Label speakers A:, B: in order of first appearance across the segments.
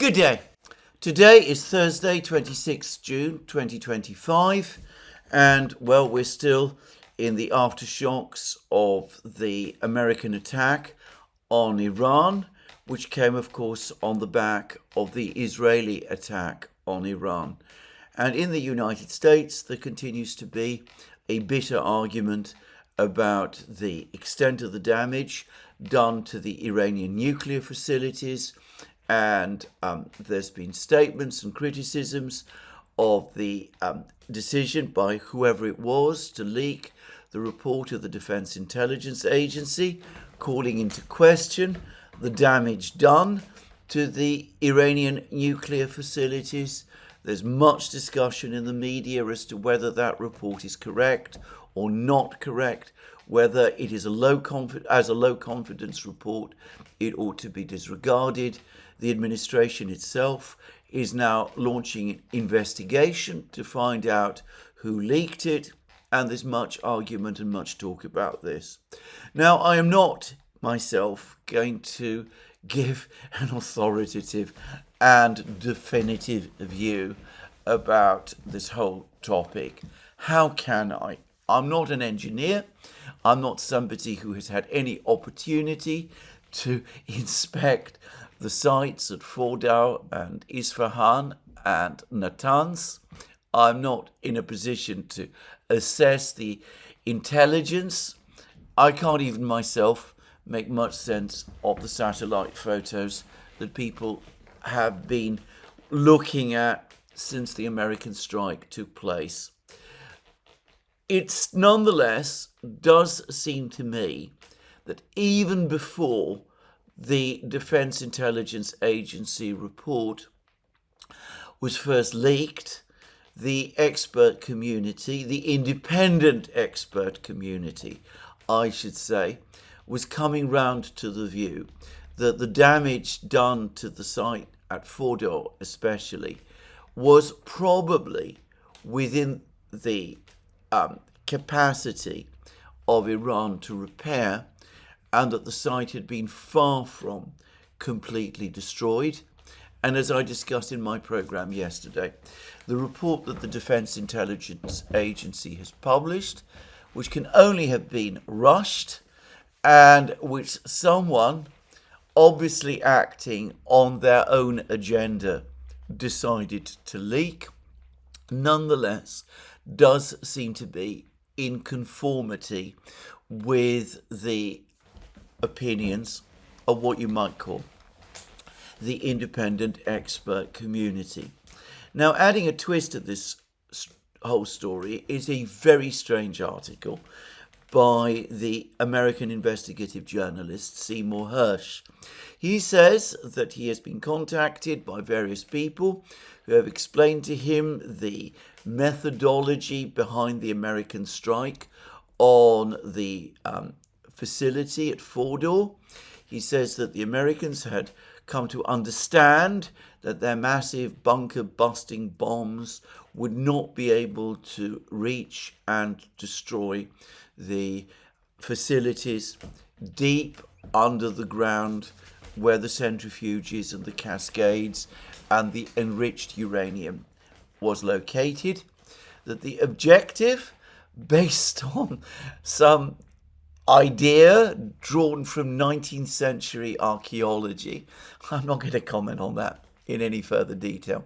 A: Good day. Today is Thursday, 26th June 2025, and we're still in the aftershocks of the American attack on Iran, which came, of course, on the back of the Israeli attack on Iran. And in the United States, there continues to be a bitter argument about the extent of the damage done to the Iranian nuclear facilities. And there's been statements and criticisms of the decision by whoever it was to leak the report of the Defense Intelligence Agency, calling into question the damage done to the Iranian nuclear facilities. There's much discussion in the media as to whether that report is correct or not correct, whether it is a low confidence report, it ought to be disregarded. The administration itself is now launching an investigation to find out who leaked it, and there's much argument and much talk about this. Now, I am not myself going to give an authoritative and definitive view about this whole topic. How can I? I'm not an engineer. I'm not somebody who has had any opportunity to inspect the sites at Fordow and Isfahan and Natanz. I'm not in a position to assess the intelligence. I can't even myself make much sense of the satellite photos that people have been looking at since the American strike took place. It nonetheless does seem to me that even before the Defense Intelligence Agency report was first leaked, the expert community, the independent expert community, I should say, was coming round to the view that the damage done to the site at Fordow especially was probably within the capacity of Iran to repair, and that the site had been far from completely destroyed. And as I discussed in my program yesterday, the report that the Defense Intelligence Agency has published, which can only have been rushed, and which someone, obviously acting on their own agenda, decided to leak, nonetheless does seem to be in conformity with the opinions of what you might call the independent expert community. Now, adding a twist to this whole story is a very strange article by the American investigative journalist Seymour Hersh. He says that he has been contacted by various people who have explained to him the methodology behind the American strike on the facility at Fordow. He says that the Americans had come to understand that their massive bunker-busting bombs would not be able to reach and destroy the facilities deep under the ground where the centrifuges and the cascades and the enriched uranium was located, that the objective, based on some idea drawn from 19th century archaeology, I'm not going to comment on that in any further detail,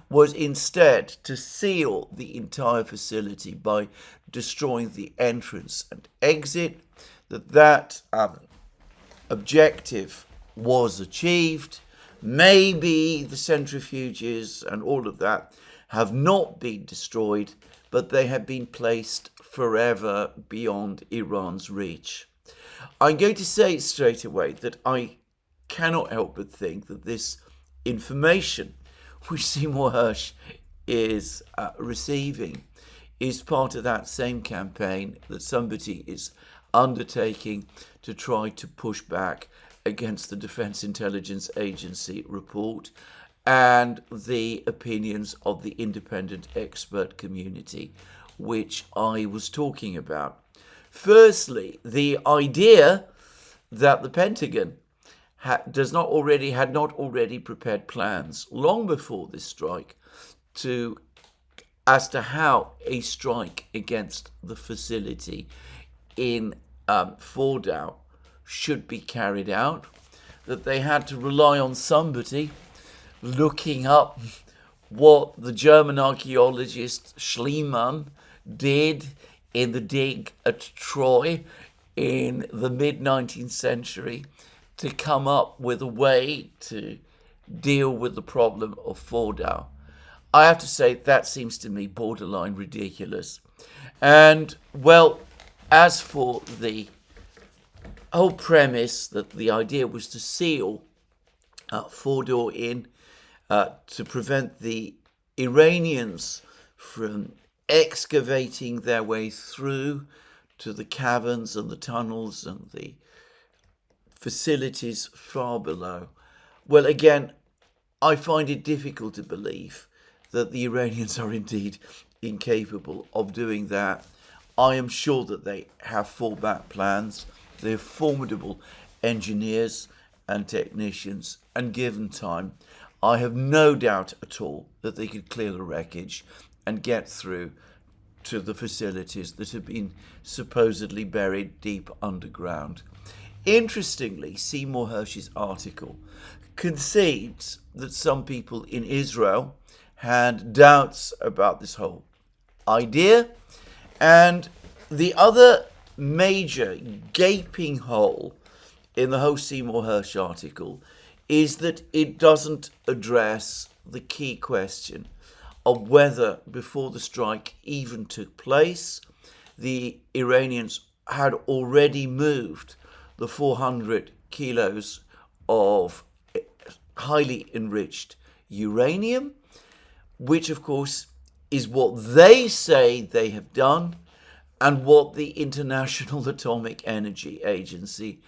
A: was instead to seal the entire facility by destroying the entrance and exit, that objective was achieved. Maybe the centrifuges and all of that have not been destroyed, but they have been placed forever beyond Iran's reach. I'm going to say straight away that I cannot help but think that this information which Seymour Hersh is receiving is part of that same campaign that somebody is undertaking to try to push back against the Defense Intelligence Agency report and the opinions of the independent expert community, which I was talking about. Firstly, the idea that the Pentagon had not already prepared plans long before this strike as to how a strike against the facility in Fordow should be carried out, that they had to rely on somebody looking up what the German archaeologist Schliemann did in the dig at Troy in the mid-19th century to come up with a way to deal with the problem of Fordow. I have to say that seems to me borderline ridiculous. And, well, as for the whole premise that the idea was to seal Fordow in to prevent the Iranians from excavating their way through to the caverns and the tunnels and the facilities far below. Well, again, I find it difficult to believe that the Iranians are indeed incapable of doing that. I am sure that they have fallback plans. They're formidable engineers and technicians, and given time, I have no doubt at all that they could clear the wreckage and get through to the facilities that have been supposedly buried deep underground. Interestingly, Seymour Hersh's article concedes that some people in Israel had doubts about this whole idea, and the other major gaping hole in the whole Seymour Hersh article is that it doesn't address the key question of whether, before the strike even took place, the Iranians had already moved the 400 kilos of highly enriched uranium, which of course is what they say they have done and what the International Atomic Energy Agency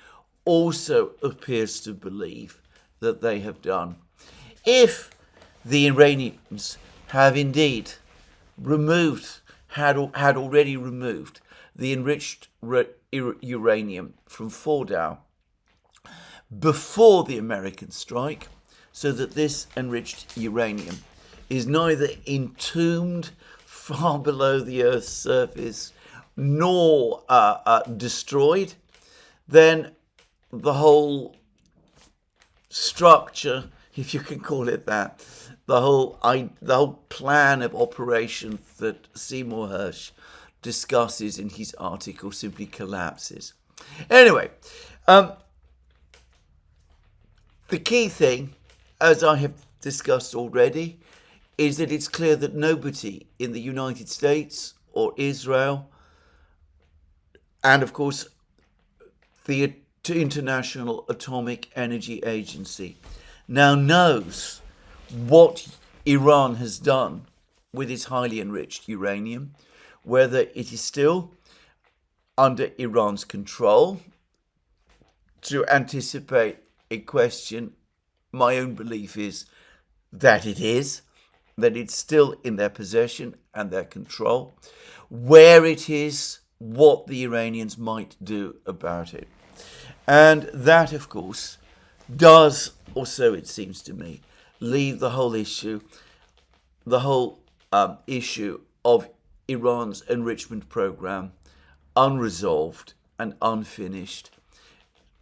A: also appears to believe that they have done. If the Iranians have indeed had already removed the enriched uranium from Fordow before the American strike, so that this enriched uranium is neither entombed far below the Earth's surface nor destroyed, then the whole structure, if you can call it that, the whole plan of operation that Seymour Hersh discusses in his article simply collapses. Anyway, the key thing, as I have discussed already, is that it's clear that nobody in the United States or Israel, and of course the International Atomic Energy Agency, now knows what Iran has done with its highly enriched uranium, whether it is still under Iran's control. To anticipate a question, my own belief is that that it's still in their possession and their control. Where it is, what the Iranians might do about it. And that, of course, does, or so it seems to me, leave the whole issue of Iran's enrichment program unresolved and unfinished,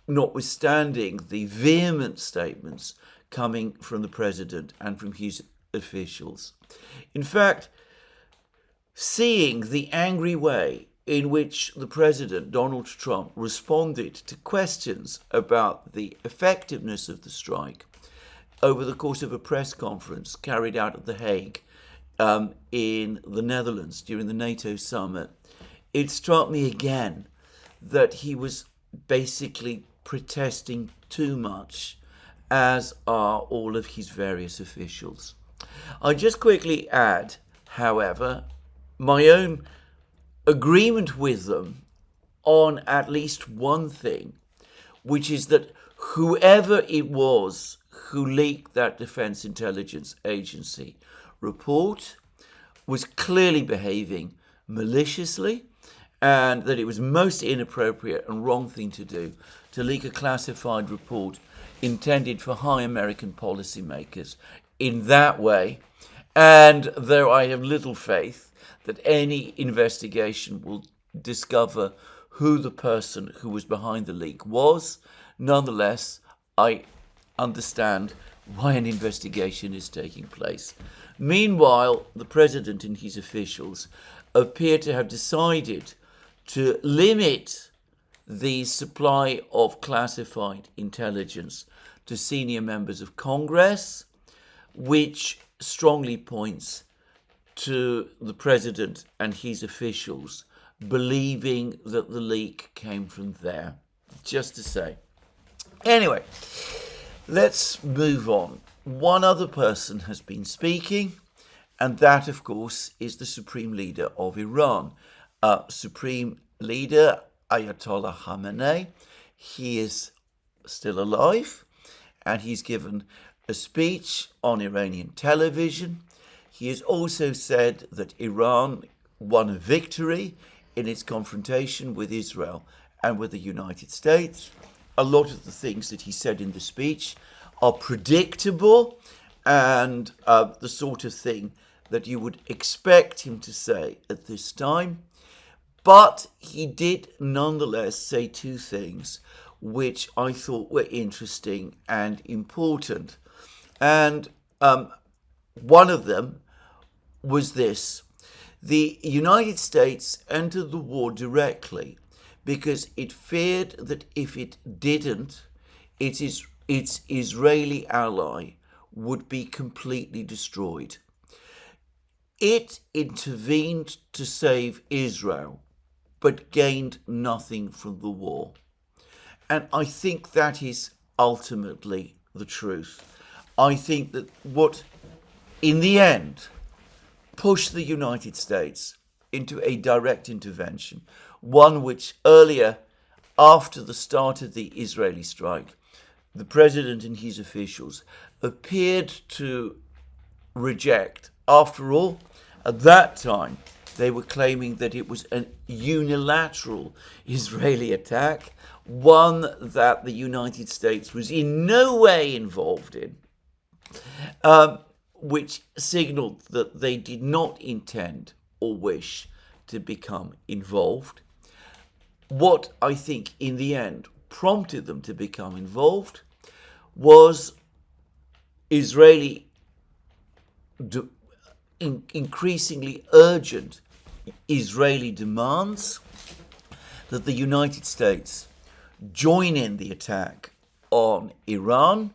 A: notwithstanding the vehement statements coming from the president and from his officials. In fact, seeing the angry way in which the president, Donald Trump, responded to questions about the effectiveness of the strike over the course of a press conference carried out at The Hague in the Netherlands during the NATO summit, it struck me again that he was basically protesting too much, as are all of his various officials. I just quickly add, however, my own agreement with them on at least one thing, which is that whoever it was who leaked that Defense Intelligence Agency report was clearly behaving maliciously, and that it was most inappropriate and wrong thing to do to leak a classified report intended for high American policymakers in that way. And though I have little faith that any investigation will discover who the person who was behind the leak was, nonetheless, I understand why an investigation is taking place. Meanwhile, the president and his officials appear to have decided to limit the supply of classified intelligence to senior members of Congress, which strongly points to the president and his officials believing that the leak came from there. Just to say. Anyway, let's move on. One other person has been speaking, and that, of course, is the Supreme Leader of Iran. Supreme Leader Ayatollah Khamenei. He is still alive, and he's given a speech on Iranian television. He has also said that Iran won a victory in its confrontation with Israel and with the United States. A lot of the things that he said in the speech are predictable and the sort of thing that you would expect him to say at this time. But he did nonetheless say two things which I thought were interesting and important. And one of them was this. The United States entered the war directly because it feared that if it didn't, its Israeli ally would be completely destroyed. It intervened to save Israel, but gained nothing from the war. And I think that is ultimately the truth. I think that what, in the end, pushed the United States into a direct intervention, one which earlier, after the start of the Israeli strike, the president and his officials appeared to reject. After all, at that time, they were claiming that it was a unilateral Israeli attack, one that the United States was in no way involved in, which signaled that they did not intend or wish to become involved. What I think in the end prompted them to become involved was Israeli increasingly urgent Israeli demands that the United States join in the attack on Iran,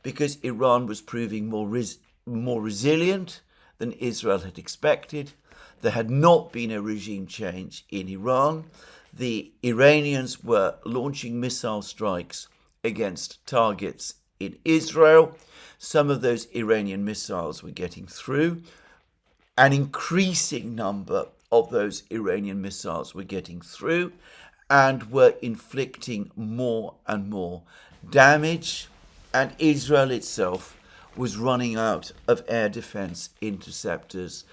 A: because Iran was proving more resilient than Israel had expected. There had not been a regime change in Iran. The Iranians were launching missile strikes against targets in Israel. Some of those Iranian missiles were getting through. An increasing number of those Iranian missiles were getting through and were inflicting more and more damage. And Israel itself was running out of air defense interceptors,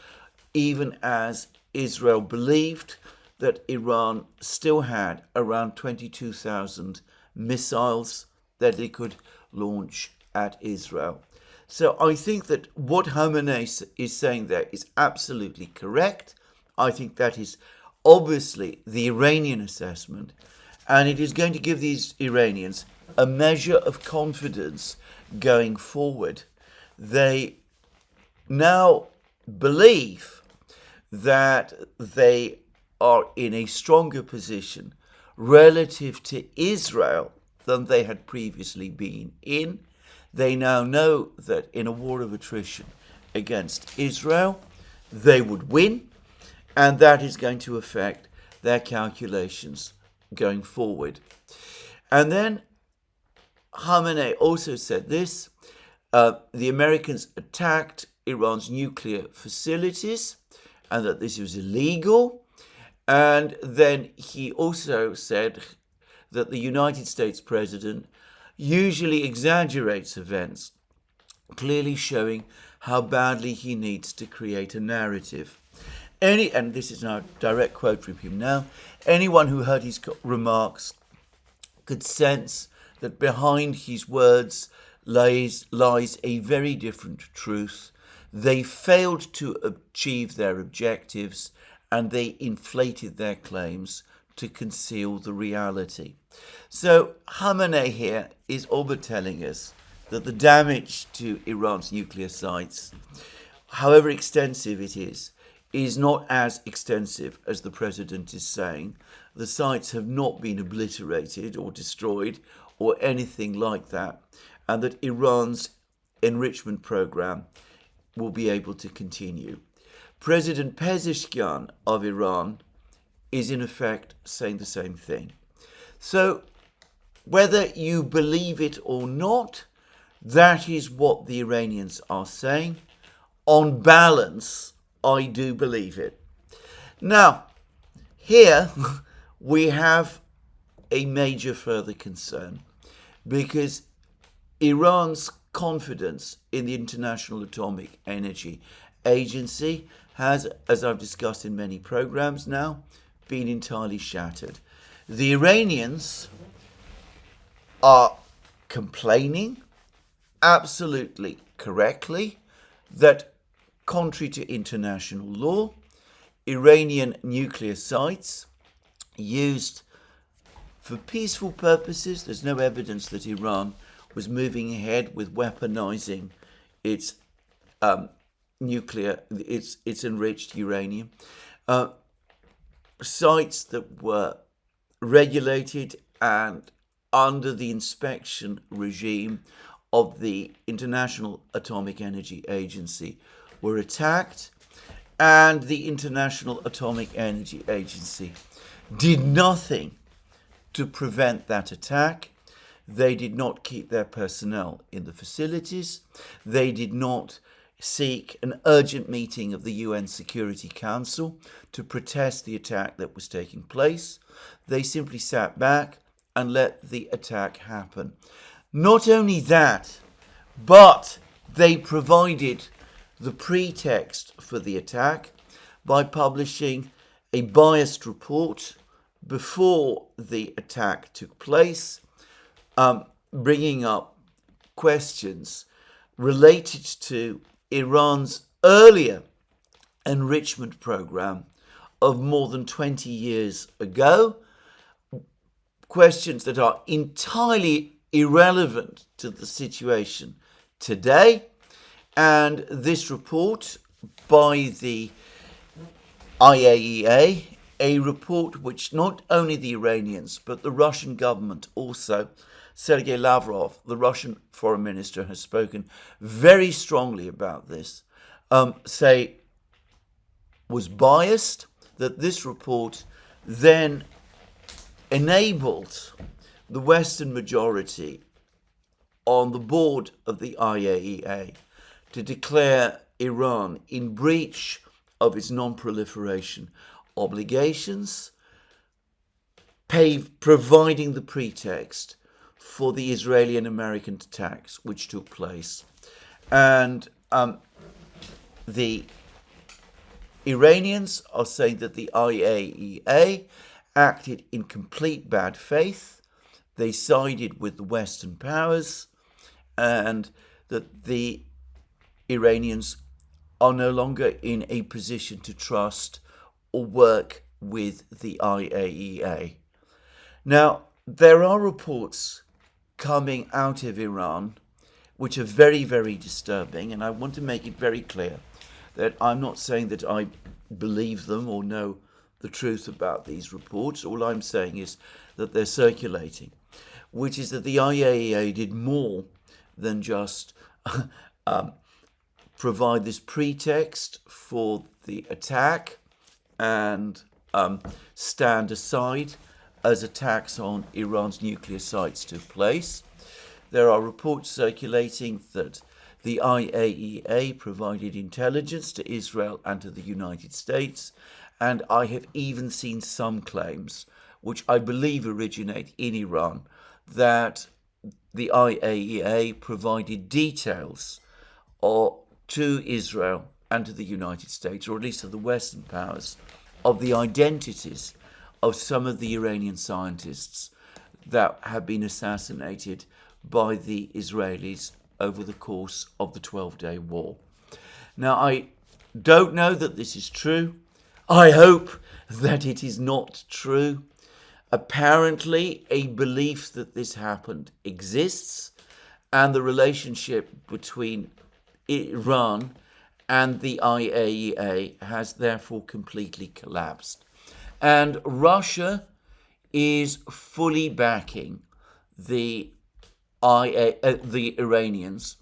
A: even as Israel believed that Iran still had around 22,000 missiles that it could launch at Israel. So I think that what Khamenei is saying there is absolutely correct. I think that is obviously the Iranian assessment, and it is going to give these Iranians a measure of confidence going forward. They now believe that they are in a stronger position relative to Israel than they had previously been in. They now know that in a war of attrition against Israel, they would win, and that is going to affect their calculations going forward. And then Khamenei also said this, the Americans attacked Iran's nuclear facilities and that this was illegal. And then he also said that the United States president usually exaggerates events, clearly showing how badly he needs to create a narrative. And this is now a direct quote from him now, anyone who heard his remarks could sense that behind his words lies a very different truth. They failed to achieve their objectives, and they inflated their claims to conceal the reality. So Khamenei here is all but telling us that the damage to Iran's nuclear sites, however extensive it is not as extensive as the president is saying. The sites have not been obliterated or destroyed or anything like that, and that Iran's enrichment program will be able to continue. President Pezeshkian of Iran is in effect saying the same thing. So whether you believe it or not, that is what the Iranians are saying. On balance, I do believe it. Now, here we have a major further concern, because Iran's confidence in the International Atomic Energy Agency has, as I've discussed in many programs now, been entirely shattered. The Iranians are complaining, absolutely correctly, that contrary to international law, Iranian nuclear sites used for peaceful purposes. There's no evidence that Iran was moving ahead with weaponizing its its enriched uranium. Sites that were regulated and under the inspection regime of the International Atomic Energy Agency were attacked, and the International Atomic Energy Agency did nothing to prevent that attack. They did not keep their personnel in the facilities. They did not seek an urgent meeting of the UN Security Council to protest the attack that was taking place. They simply sat back and let the attack happen. Not only that, but they provided the pretext for the attack by publishing a biased report before the attack took place, bringing up questions related to Iran's earlier enrichment program of more than 20 years ago, questions that are entirely irrelevant to the situation today. And this report by the IAEA, a report which not only the Iranians but the Russian government also, Sergei Lavrov, the Russian foreign minister, has spoken very strongly about this, say was biased, that this report then enabled the Western majority on the board of the IAEA to declare Iran in breach of its non-proliferation obligations, providing the pretext for the Israeli and American attacks which took place. And the Iranians are saying that the IAEA acted in complete bad faith. They sided with the Western powers, and that the Iranians are no longer in a position to trust or work with the IAEA. Now, there are reports coming out of Iran which are very, very disturbing, and I want to make it very clear that I'm not saying that I believe them or know the truth about these reports. All I'm saying is that they're circulating, which is that the IAEA did more than just provide this pretext for the attack and stand aside as attacks on Iran's nuclear sites took place. There are reports circulating that the IAEA provided intelligence to Israel and to the United States, and I have even seen some claims, which I believe originate in Iran, that the IAEA provided details to Israel and to the United States, or at least to the Western powers, of the identities of some of the Iranian scientists that have been assassinated by the Israelis over the course of the 12-day war. Now, I don't know that this is true. I hope that it is not true. Apparently, a belief that this happened exists, and the relationship between Iran and the IAEA has therefore completely collapsed. And Russia is fully backing the Iranians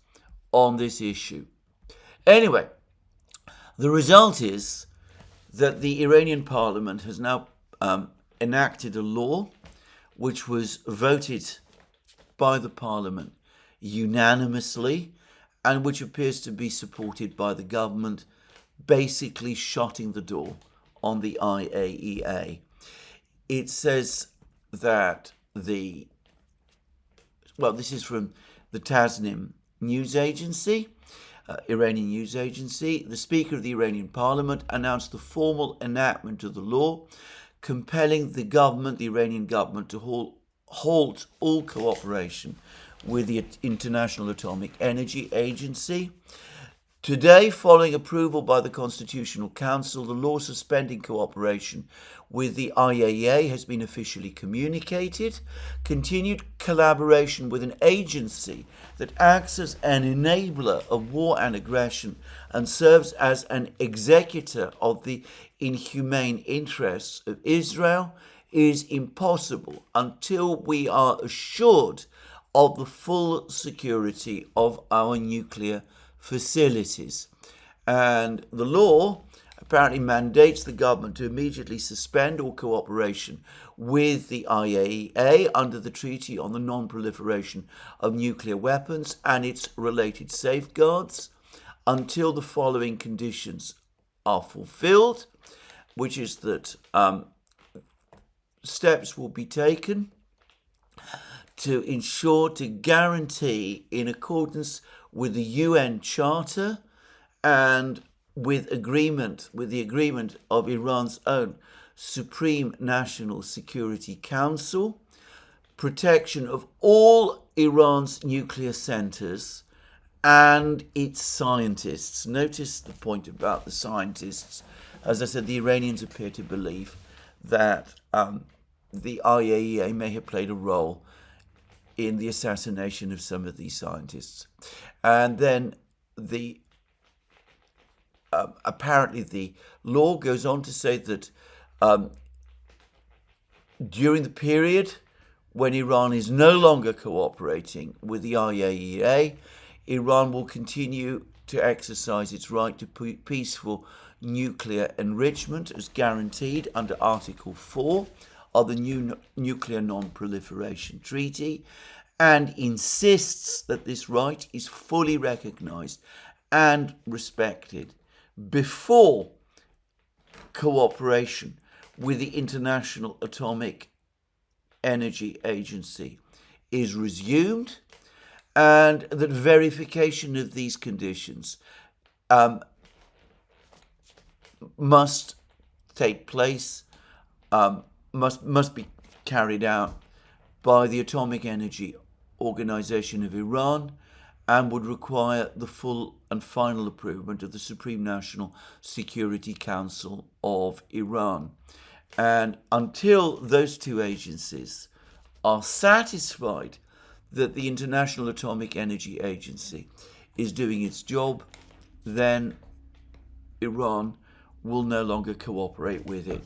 A: on this issue. Anyway, the result is that the Iranian parliament has now enacted a law which was voted by the parliament unanimously and which appears to be supported by the government, basically shutting the door on the IAEA. It says that this is from the Tasnim news agency, Iranian news agency. The Speaker of the Iranian Parliament announced the formal enactment of the law, compelling the Iranian government, to halt all cooperation with the International Atomic Energy Agency. Today, following approval by the Constitutional Council, the law suspending cooperation with the IAEA has been officially communicated. Continued collaboration with an agency that acts as an enabler of war and aggression and serves as an executor of the inhumane interests of Israel is impossible until we are assured of the full security of our nuclear facilities. And the law apparently mandates the government to immediately suspend all cooperation with the IAEA under the Treaty on the Non-Proliferation of Nuclear Weapons and its related safeguards until the following conditions are fulfilled, which is that steps will be taken to ensure, to guarantee, in accordance with the UN Charter and with the agreement of Iran's own Supreme National Security Council, protection of all Iran's nuclear centers and its scientists. Notice the point about the scientists. As I said, the Iranians appear to believe that the IAEA may have played a role in the assassination of some of these scientists. And then apparently the law goes on to say that during the period when Iran is no longer cooperating with the IAEA, Iran will continue to exercise its right to peaceful nuclear enrichment as guaranteed under Article 4 of the new Nuclear Non-Proliferation Treaty, and insists that this right is fully recognized and respected before cooperation with the International Atomic Energy Agency is resumed, and that verification of these conditions must take place, must be carried out by the Atomic Energy Organization of Iran, and would require the full and final approval of the Supreme National Security Council of Iran. And until those two agencies are satisfied that the International Atomic Energy Agency is doing its job, then Iran will no longer cooperate with it.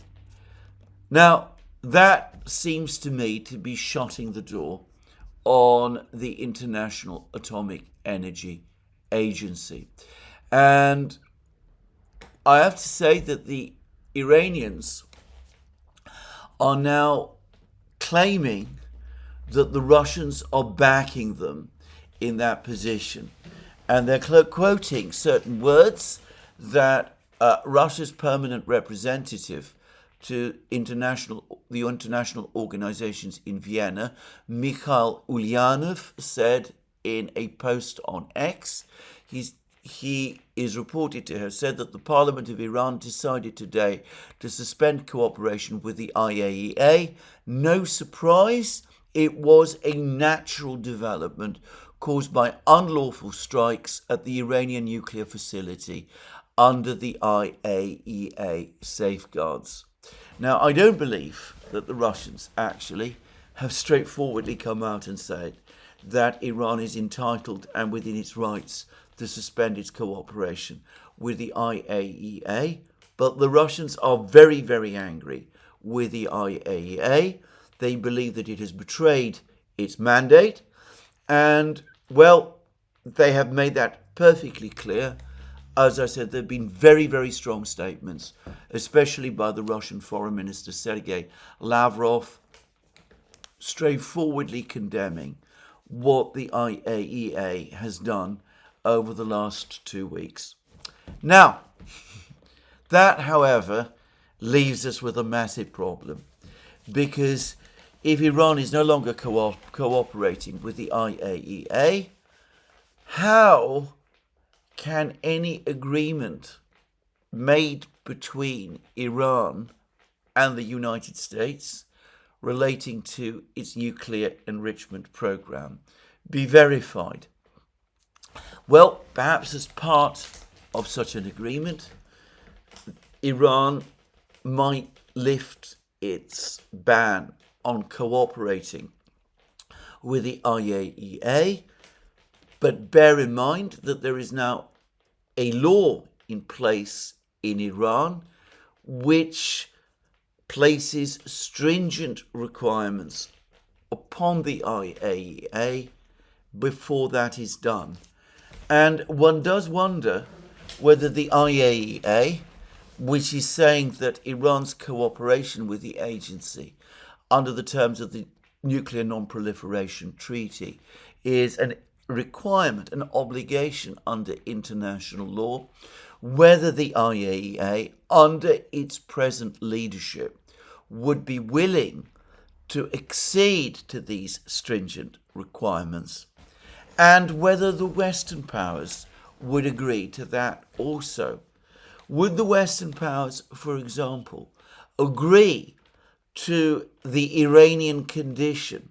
A: Now, that seems to me to be shutting the door on the International Atomic Energy Agency. And I have to say that the Iranians are now claiming that the Russians are backing them in that position. And they're quoting certain words that Russia's permanent representative to the international organizations in Vienna, Mikhail Ulyanov, said in a post on X. He is reported to have said that the Parliament of Iran decided today to suspend cooperation with the IAEA. No surprise, It was a natural development caused by unlawful strikes at the Iranian nuclear facility under the IAEA safeguards. Now, I don't believe that the Russians actually have straightforwardly come out and said that Iran is entitled and within its rights to suspend its cooperation with the IAEA, but the Russians are very, very angry with the IAEA. They believe that it has betrayed its mandate, and, well, they have made that perfectly clear. As I said, there have been very, very strong statements, especially by the Russian Foreign Minister Sergei Lavrov, straightforwardly condemning what the IAEA has done over the last 2 weeks. Now, that, however, leaves us with a massive problem, because if Iran is no longer cooperating with the IAEA, how can any agreement made between Iran and the United States relating to its nuclear enrichment program be verified? Well, perhaps as part of such an agreement, Iran might lift its ban on cooperating with the IAEA, but bear in mind that there is now a law in place in Iran which places stringent requirements upon the IAEA before that is done. And one does wonder whether the IAEA, which is saying that Iran's cooperation with the agency under the terms of the Nuclear Non-Proliferation Treaty is a requirement, an obligation under international law, whether the IAEA, under its present leadership, would be willing to accede to these stringent requirements, and whether the Western powers would agree to that also. Would the Western powers, for example, agree to the Iranian condition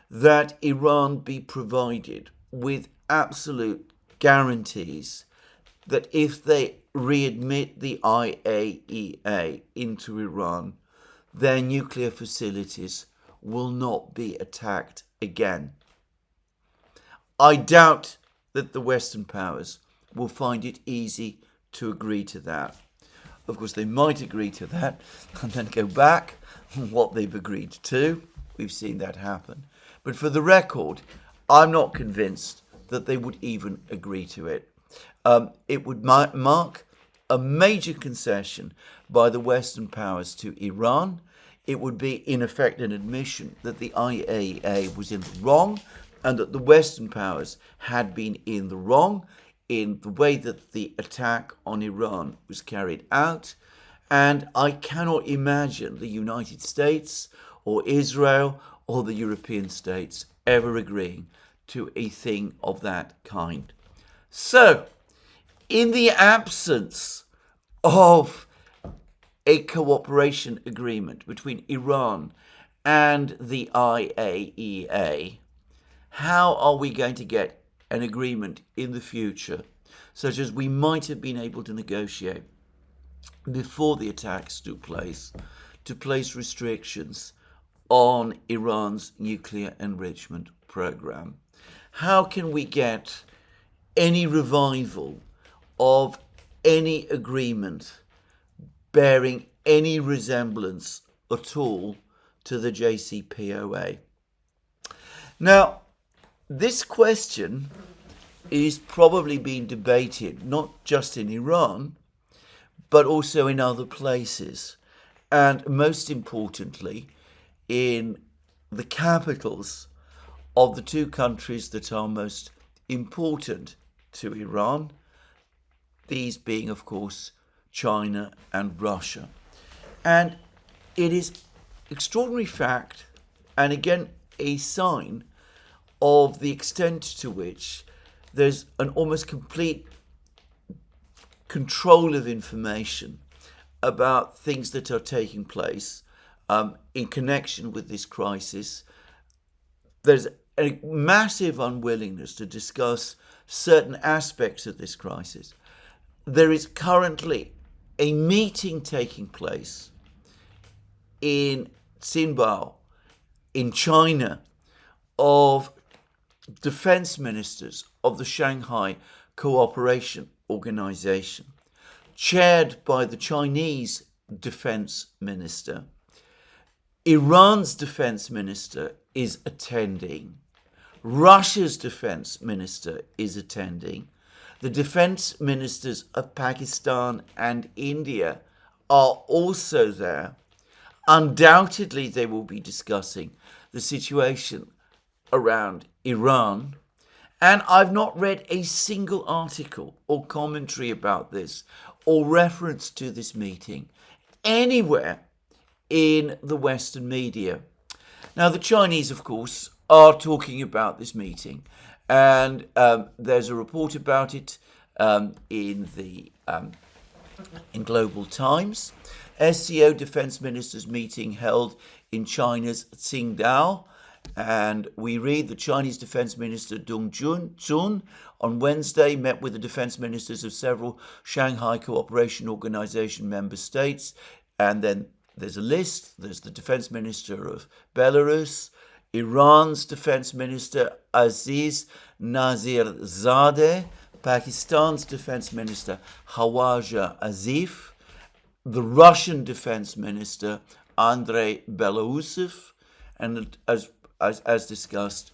A: that Iran be provided with absolute guarantees that if they readmit the IAEA into Iran, their nuclear facilities will not be attacked again? I doubt that the Western powers will find it easy to agree to that. Of course, they might agree to that and then go back on what they've agreed to. We've seen that happen. But for the record, I'm not convinced that they would even agree to it. It would mark a major concession by the Western powers to Iran. It would be, in effect, an admission that the IAEA was in the wrong and that the Western powers had been in the wrong in the way that the attack on Iran was carried out. And I cannot imagine the United States or Israel or the European states ever agreeing to a thing of that kind. So, in the absence of a cooperation agreement between Iran and the IAEA, how are we going to get an agreement in the future, such as we might have been able to negotiate before the attacks took place, to place restrictions on Iran's nuclear enrichment program? How can we get any revival of any agreement bearing any resemblance at all to the JCPOA? Now, this question is probably being debated not just in Iran, but also in other places, and most importantly, in the capitals of the two countries that are most important to Iran, these being, of course, China and Russia. And it is extraordinary fact, and again, a sign of the extent to which there's an almost complete control of information about things that are taking place in connection with this crisis there's a massive unwillingness to discuss certain aspects of this crisis. There is currently a meeting taking place in Xinjiang, in China, of defense ministers of the Shanghai Cooperation Organization, chaired by the Chinese defense minister. Iran's defense minister is attending. Russia's defense minister is attending. The defense ministers of Pakistan and India are also there. Undoubtedly, they will be discussing the situation around Iran. And I've not read a single article or commentary about this or reference to this meeting anywhere in the Western media. Now, the Chinese, of course, are talking about this meeting, and there's a report about it in Global Times. SCO defense ministers meeting held in China's Qingdao, and we read the Chinese defense minister Dong Jun on Wednesday met with the defense ministers of several Shanghai Cooperation Organization member states, and then there's a list. There's the defense minister of Belarus, Iran's defense minister Aziz Nazirzadeh, Pakistan's defense minister Hawaja Azif, the Russian defense minister Andrei Belousov, and as discussed,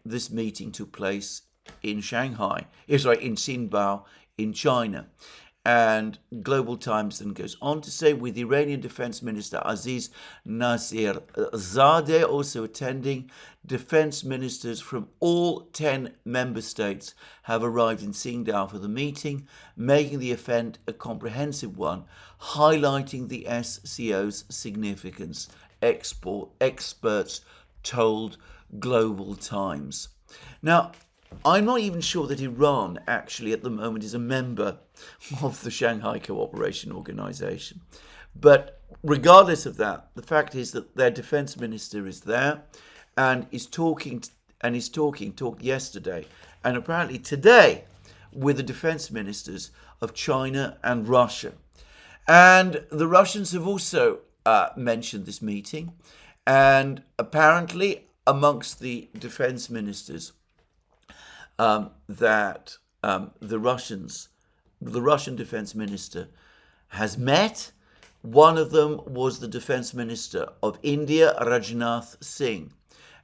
A: this meeting took place in Shanghai, in Xinjiang, in China. And Global Times then goes on to say, with Iranian Defense Minister Aziz Nazirzadeh also attending, defense ministers from all 10 member states have arrived in Qingdao for the meeting, making the event a comprehensive one, highlighting the SCO's significance, experts told Global Times. Now, I'm not even sure that Iran actually at the moment is a member of the Shanghai Cooperation Organization. But regardless of that, the fact is that their defense minister is there and talked yesterday and apparently today with the defense ministers of China and Russia. And the Russians have also mentioned this meeting, and apparently amongst the defense ministers that the Russian defense minister has met. One of them was the defense minister of India, Rajnath Singh.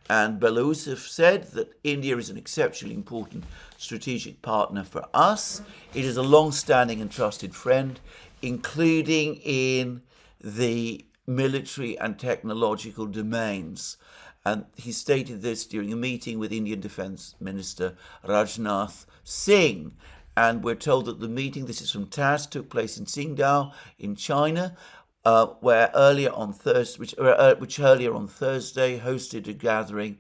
A: And Belousov said that India is an exceptionally important strategic partner for us. It is a long-standing and trusted friend, including in the military and technological domains. And he stated this during a meeting with Indian Defence Minister Rajnath Singh. And we're told that the meeting, this is from TASS, took place in Qingdao in China, which earlier on Thursday hosted a gathering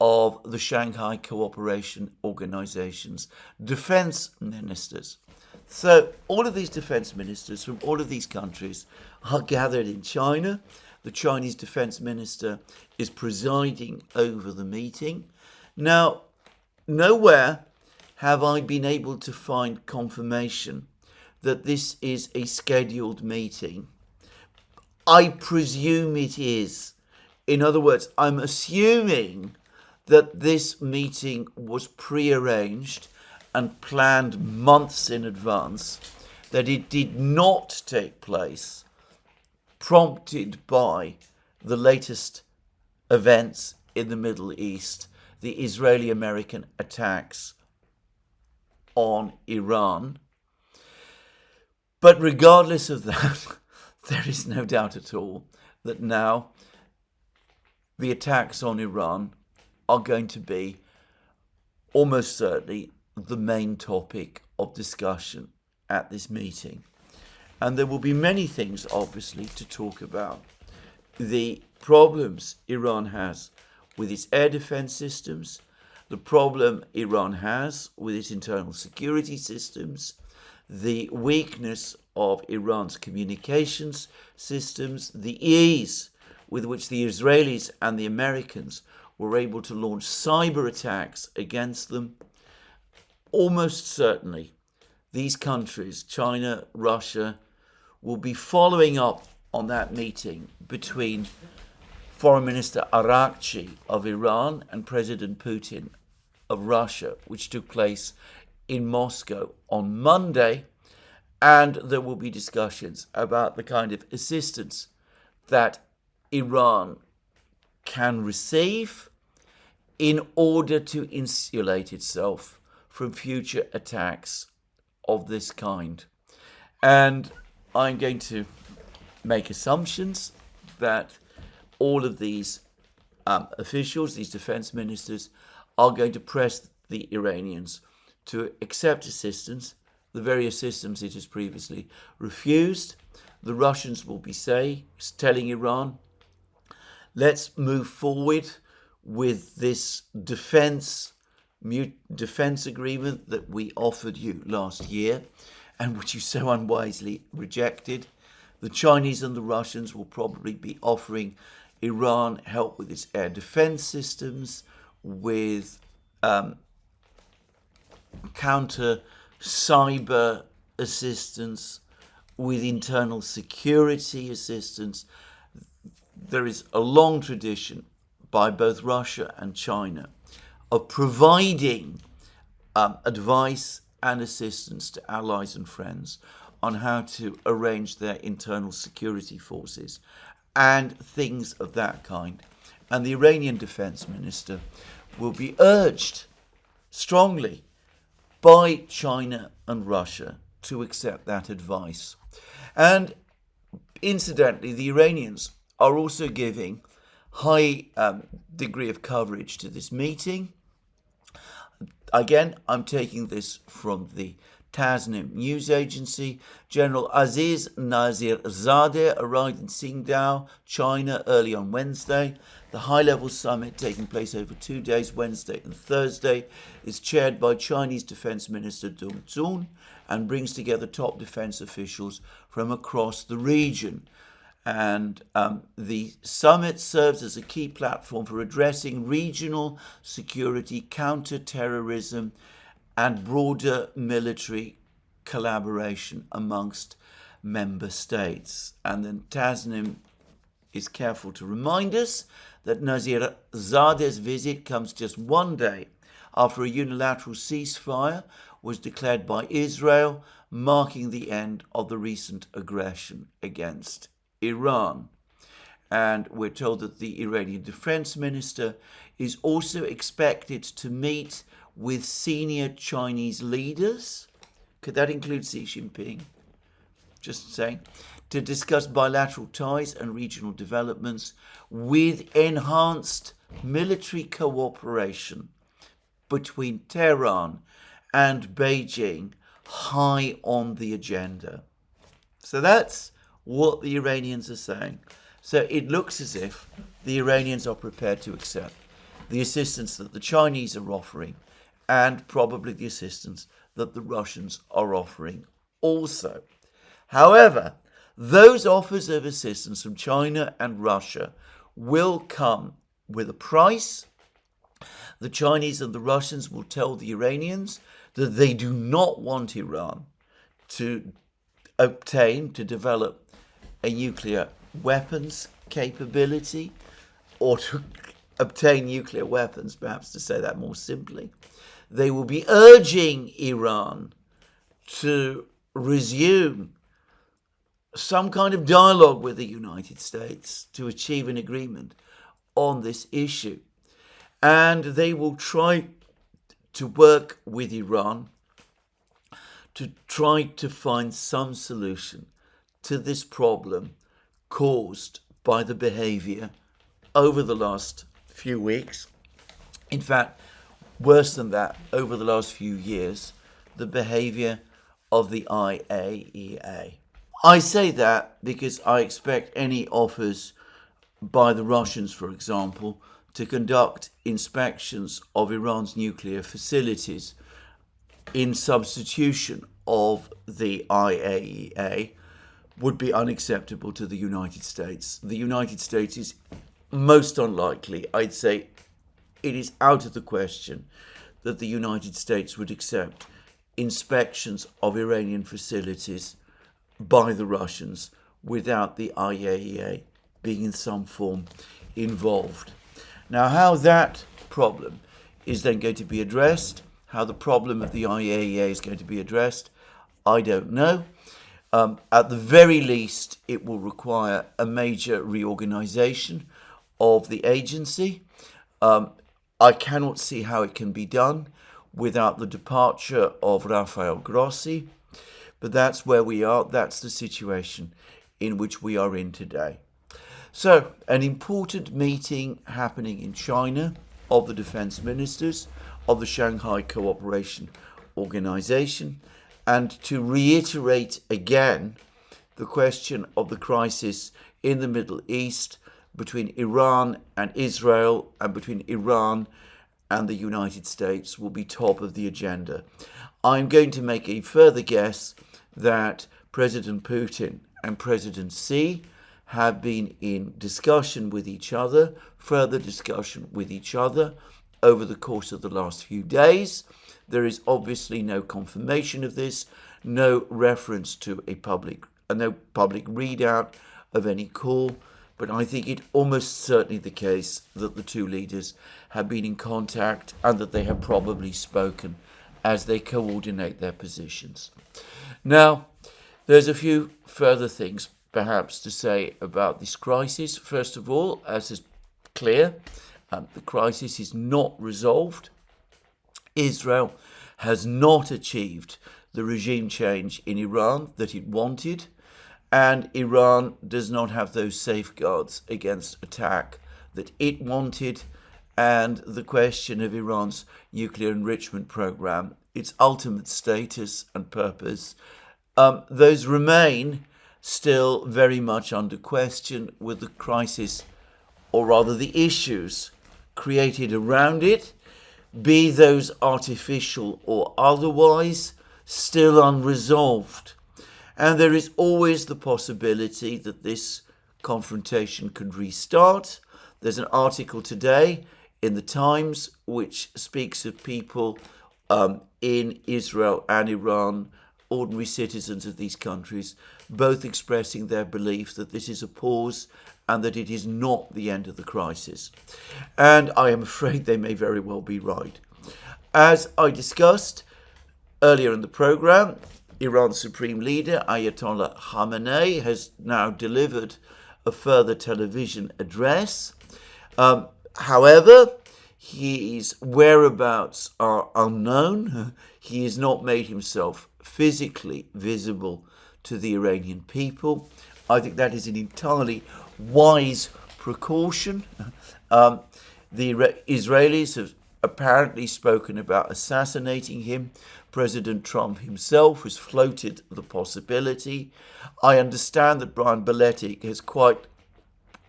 A: of the Shanghai Cooperation Organization's defence ministers. So all of these defence ministers from all of these countries are gathered in China. The Chinese defense minister is presiding over the meeting. Now, nowhere have I been able to find confirmation that this is a scheduled meeting. I presume it is. In other words, I'm assuming that this meeting was prearranged and planned months in advance, that it did not take place prompted by the latest events in the Middle East, the Israeli-American attacks on Iran. But regardless of that, there is no doubt at all that now the attacks on Iran are going to be almost certainly the main topic of discussion at this meeting. And there will be many things, obviously, to talk about. The problems Iran has with its air defense systems, the problem Iran has with its internal security systems, the weakness of Iran's communications systems, the ease with which the Israelis and the Americans were able to launch cyber attacks against them, almost certainly these countries, China, Russia, will be following up on that meeting between Foreign Minister Araghchi of Iran and President Putin of Russia, which took place in Moscow on Monday. And there will be discussions about the kind of assistance that Iran can receive in order to insulate itself from future attacks of this kind. And I'm going to make assumptions that all of these officials, these defense ministers, are going to press the Iranians to accept assistance, the very assistance it has previously refused. The Russians will be telling Iran, let's move forward with this defense agreement that we offered you last year and which you so unwisely rejected. The Chinese and the Russians will probably be offering Iran help with its air defense systems, with counter cyber assistance, with internal security assistance. There is a long tradition by both Russia and China of providing advice and assistance to allies and friends on how to arrange their internal security forces and things of that kind. And the Iranian defense minister will be urged strongly by China and Russia to accept that advice. And incidentally, the Iranians are also giving high degree of coverage to this meeting. Again, I'm taking this from the Tasnim news agency. General Aziz Nazirzadeh arrived in Qingdao, China, early on Wednesday. The high-level summit, taking place over 2 days, Wednesday and Thursday, is chaired by Chinese Defense Minister Dong Zun and brings together top defense officials from across the region. And the summit serves as a key platform for addressing regional security, counter-terrorism, and broader military collaboration amongst member states. And then Tasnim is careful to remind us that Nazirzadeh's visit comes just 1 day after a unilateral ceasefire was declared by Israel, marking the end of the recent aggression against Iran. And we're told that the Iranian defense minister is also expected to meet with senior Chinese leaders. Could that include Xi Jinping? Just saying. To discuss bilateral ties and regional developments with enhanced military cooperation between Tehran and Beijing high on the agenda. So that's what the Iranians are saying. So it looks as if the Iranians are prepared to accept the assistance that the Chinese are offering and probably the assistance that the Russians are offering also. However, those offers of assistance from China and Russia will come with a price. The Chinese and the Russians will tell the Iranians that they do not want Iran to develop a nuclear weapons capability, or to obtain nuclear weapons, perhaps to say that more simply. They will be urging Iran to resume some kind of dialogue with the United States to achieve an agreement on this issue. And they will try to work with Iran to try to find some solution to this problem caused by the behavior over the last few weeks. In fact, worse than that, over the last few years, the behavior of the IAEA. I say that because I expect any offers by the Russians, for example, to conduct inspections of Iran's nuclear facilities in substitution of the IAEA would be unacceptable to the United States. The United States is most unlikely, I'd say it is out of the question that the United States would accept inspections of Iranian facilities by the Russians without the IAEA being in some form involved. Now, how that problem is then going to be addressed, how the problem of the IAEA is going to be addressed, I don't know. At the very least, it will require a major reorganization of the agency. I cannot see how it can be done without the departure of Rafael Grossi, but that's where we are. That's the situation in which we are in today. So, an important meeting happening in China of the defense ministers of the Shanghai Cooperation Organization, and to reiterate again the question of the crisis in the Middle East between Iran and Israel and between Iran and the United States will be top of the agenda. I'm going to make a further guess that President Putin and President Xi have been in discussion with each other, further discussion with each other over the course of the last few days. There is obviously no confirmation of this, no reference to no public readout of any call, but I think it almost certainly the case that the two leaders have been in contact and that they have probably spoken as they coordinate their positions. Now, there's a few further things perhaps to say about this crisis. First of all, as is clear, the crisis is not resolved. Israel has not achieved the regime change in Iran that it wanted, and Iran does not have those safeguards against attack that it wanted, and the question of Iran's nuclear enrichment program, its ultimate status and purpose, those remain still very much under question, with the crisis, or rather the issues created around it, be those artificial or otherwise, still unresolved. And there is always the possibility that this confrontation could restart. There's an article today in the Times which speaks of people in Israel and Iran, ordinary citizens of these countries, both expressing their belief that this is a pause and that it is not the end of the crisis. And I am afraid they may very well be right. As I discussed earlier in the program, Iran's Supreme Leader Ayatollah Khamenei has now delivered a further television address. However, his whereabouts are unknown. He has not made himself physically visible to the Iranian people. I think that is an entirely wise precaution. The Israelis have apparently spoken about assassinating him. President Trump himself has floated the possibility. I understand that Brian Beletic has quite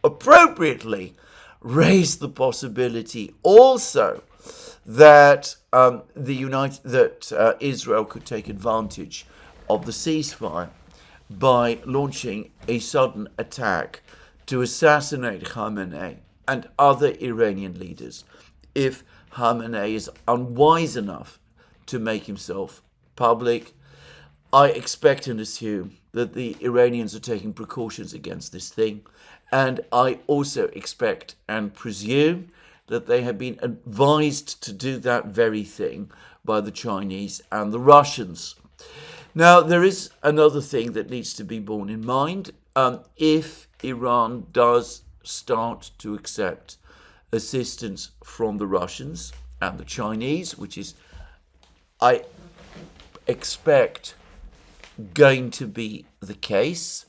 A: appropriately raised the possibility also that Israel could take advantage of the ceasefire by launching a sudden attack to assassinate Khamenei and other Iranian leaders if Khamenei is unwise enough to make himself public. I expect and assume that the Iranians are taking precautions against this thing, and I also expect and presume that they have been advised to do that very thing by the Chinese and the Russians. Now, there is another thing that needs to be borne in mind. If Iran does start to accept assistance from the Russians and the Chinese, which is, I expect, going to be the case,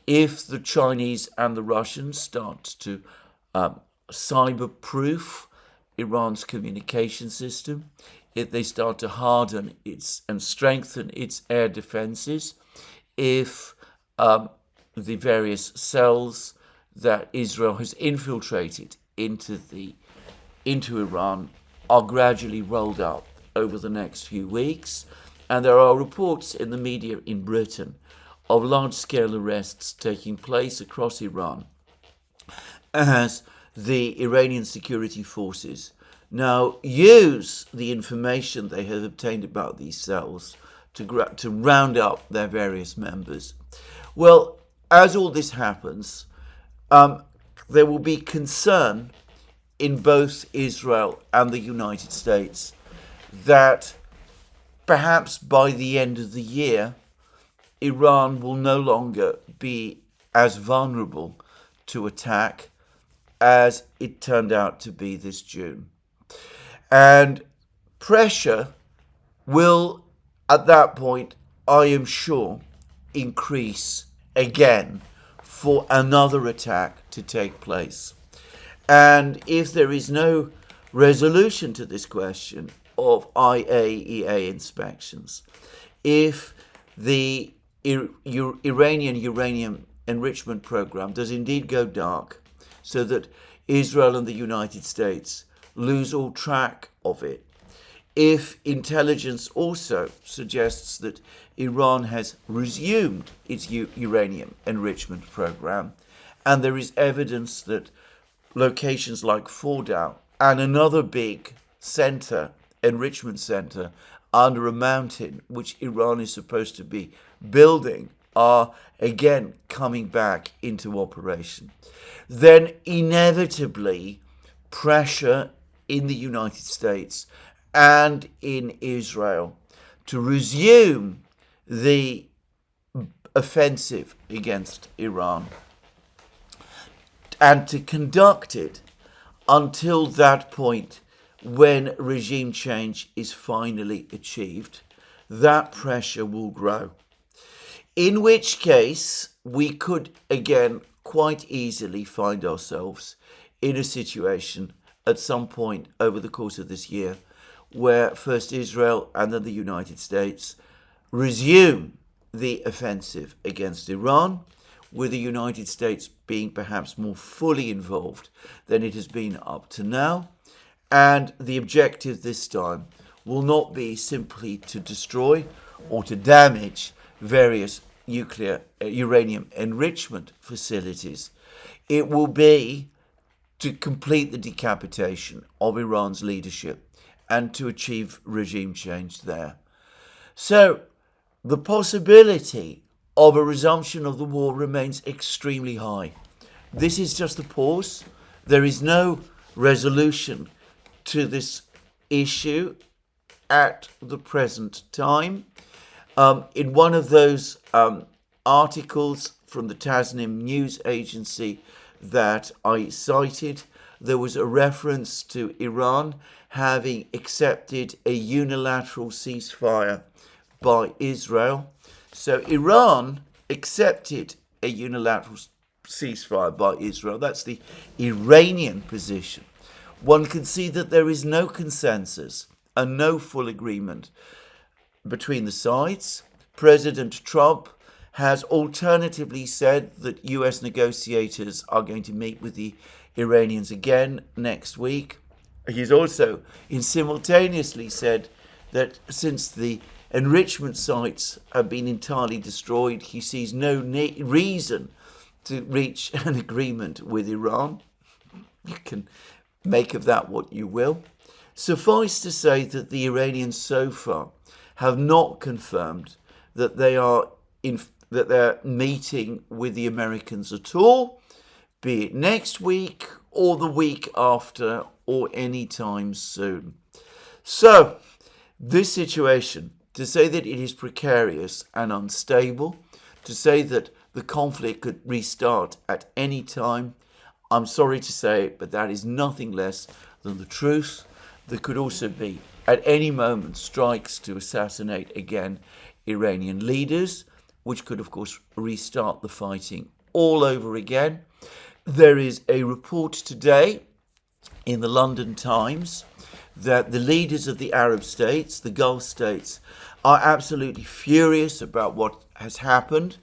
A: if the Chinese and the Russians start to cyber-proof Iran's communication system, if they start to harden and strengthen its air defenses, if the various cells that Israel has infiltrated into Iran are gradually rolled out over the next few weeks, and there are reports in the media in Britain of large-scale arrests taking place across Iran as the Iranian security forces now use the information they have obtained about these cells to round up their various members. Well, as all this happens, there will be concern in both Israel and the United States that perhaps by the end of the year, Iran will no longer be as vulnerable to attack as it turned out to be this June. And pressure will, at that point, I am sure, increase again for another attack to take place. And if there is no resolution to this question of IAEA inspections, if the Iranian uranium enrichment program does indeed go dark, so that Israel and the United States lose all track of it, if intelligence also suggests that Iran has resumed its uranium enrichment program, and there is evidence that locations like Fordow and another big center, enrichment center, under a mountain, which Iran is supposed to be building, are again coming back into operation, then inevitably pressure in the United States and in Israel to resume the offensive against Iran and to conduct it until that point when regime change is finally achieved, that pressure will grow. In which case, we could again quite easily find ourselves in a situation at some point over the course of this year where first Israel and then the United States resume the offensive against Iran, with the United States being perhaps more fully involved than it has been up to now. And the objective this time will not be simply to destroy or to damage various nuclear uranium enrichment facilities. It will be to complete the decapitation of Iran's leadership and to achieve regime change there. So the possibility of a resumption of the war remains extremely high. This is just a pause. There is no resolution to this issue at the present time. In one of those articles from the Tasnim news agency that I cited, there was a reference to Iran having accepted a unilateral ceasefire by Israel. So Iran accepted a unilateral ceasefire by Israel. That's the Iranian position. One can see that there is no consensus and no full agreement between the sides. President Trump has alternatively said that U.S. negotiators are going to meet with the Iranians again next week. He's also simultaneously said that since the enrichment sites have been entirely destroyed, he sees no reason to reach an agreement with Iran. You can make of that what you will. Suffice to say that the Iranians so far have not confirmed that they're meeting with the Americans at all, be it next week or the week after or any time soon. So, this situation, to say that it is precarious and unstable, to say that the conflict could restart at any time, I'm sorry to say it, but that is nothing less than the truth. There could also be, at any moment, strikes to assassinate again Iranian leaders, which could, of course, restart the fighting all over again. There is a report today in the London Times that the leaders of the Arab states, the Gulf states, are absolutely furious about what has happened,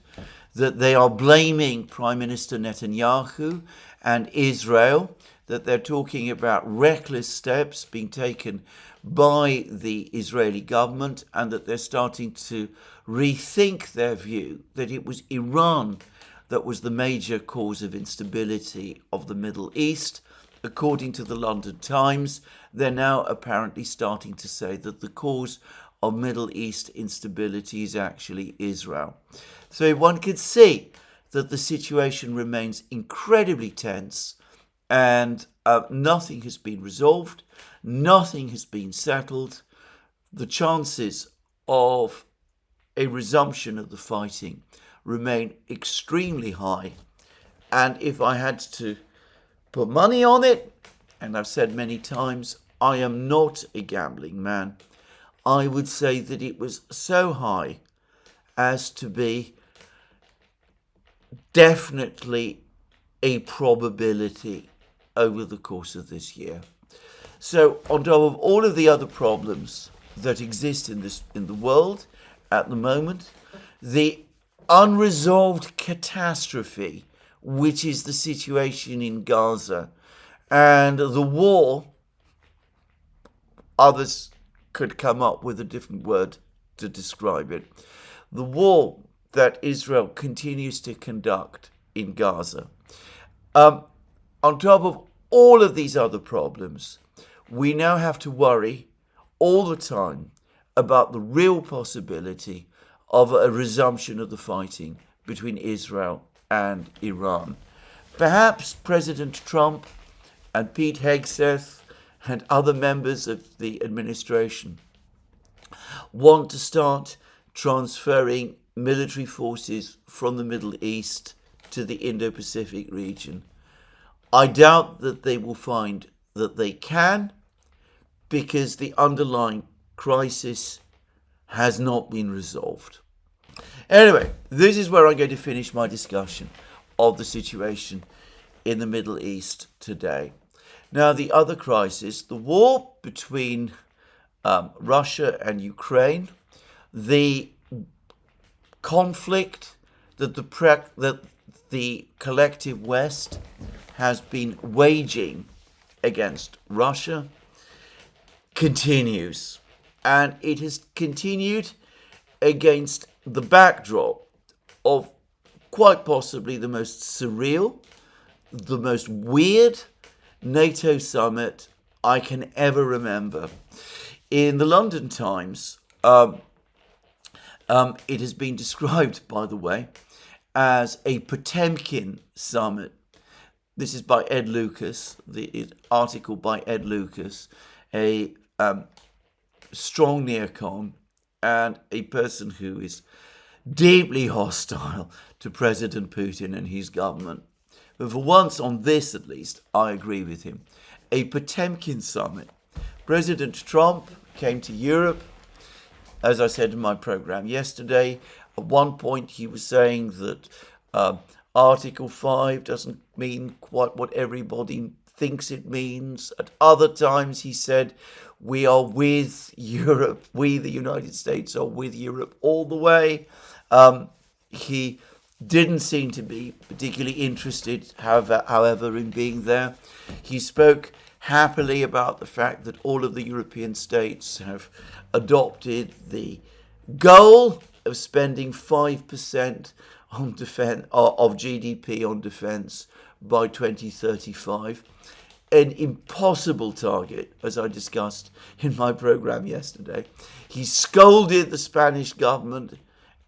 A: that they are blaming Prime Minister Netanyahu and Israel, that they're talking about reckless steps being taken by the Israeli government, and that they're starting to rethink their view that it was Iran that was the major cause of instability of the Middle East, according to the London Times, they're now apparently starting to say that the cause of Middle East instability is actually Israel. So one can see that the situation remains incredibly tense, and nothing has been resolved, nothing has been settled. The chances of a resumption of the fighting remain extremely high. And if I had to put money on it, and I've said many times, I am not a gambling man, I would say that it was so high as to be definitely a probability over the course of this year. So on top of all of the other problems that exist in the world at the moment, the unresolved catastrophe, which is the situation in Gaza, and the war, others could come up with a different word to describe it, the war that Israel continues to conduct in Gaza. On top of all of these other problems, we now have to worry all the time about the real possibility of a resumption of the fighting between Israel and Iran. Perhaps President Trump and Pete Hegseth and other members of the administration want to start transferring military forces from the Middle East to the Indo-Pacific region. I doubt that they will find that they can, because the underlying crisis has not been resolved. Anyway, this is where I'm going to finish my discussion of the situation in the Middle East today. Now, the other crisis, the war between Russia and Ukraine, the conflict that the collective West has been waging against Russia, continues. And it has continued against the backdrop of quite possibly the most surreal, the most weird NATO summit I can ever remember. In the London Times, it has been described, by the way, as a Potemkin summit. This is by Ed Lucas, the article by Ed Lucas, a strong neocon and a person who is deeply hostile to President Putin and his government. But for once, on this at least, I agree with him. A Potemkin summit. President Trump came to Europe, as I said in my program yesterday. At one point, he was saying that Article 5 doesn't mean quite what everybody thinks it means. At other times, he said, we are with Europe. We, the United States, are with Europe all the way. He didn't seem to be particularly interested, however, in being there. He spoke happily about the fact that all of the European states have adopted the goal of spending 5% on defense of GDP on defense by 2035. An impossible target, as I discussed in my program yesterday. He scolded the Spanish government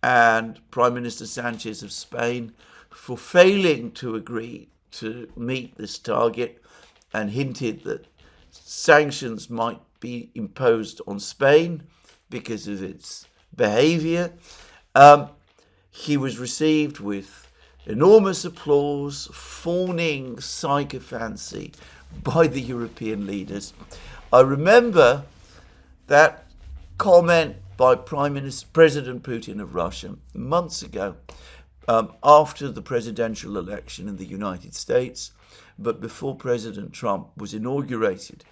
A: and Prime Minister Sanchez of Spain for failing to agree to meet this target, and hinted that sanctions might be imposed on Spain because of its behavior. He was received with enormous applause, fawning sycophancy by the European leaders. I remember that comment by President Putin of Russia months ago, after the presidential election in the United States, but before President Trump was inaugurated,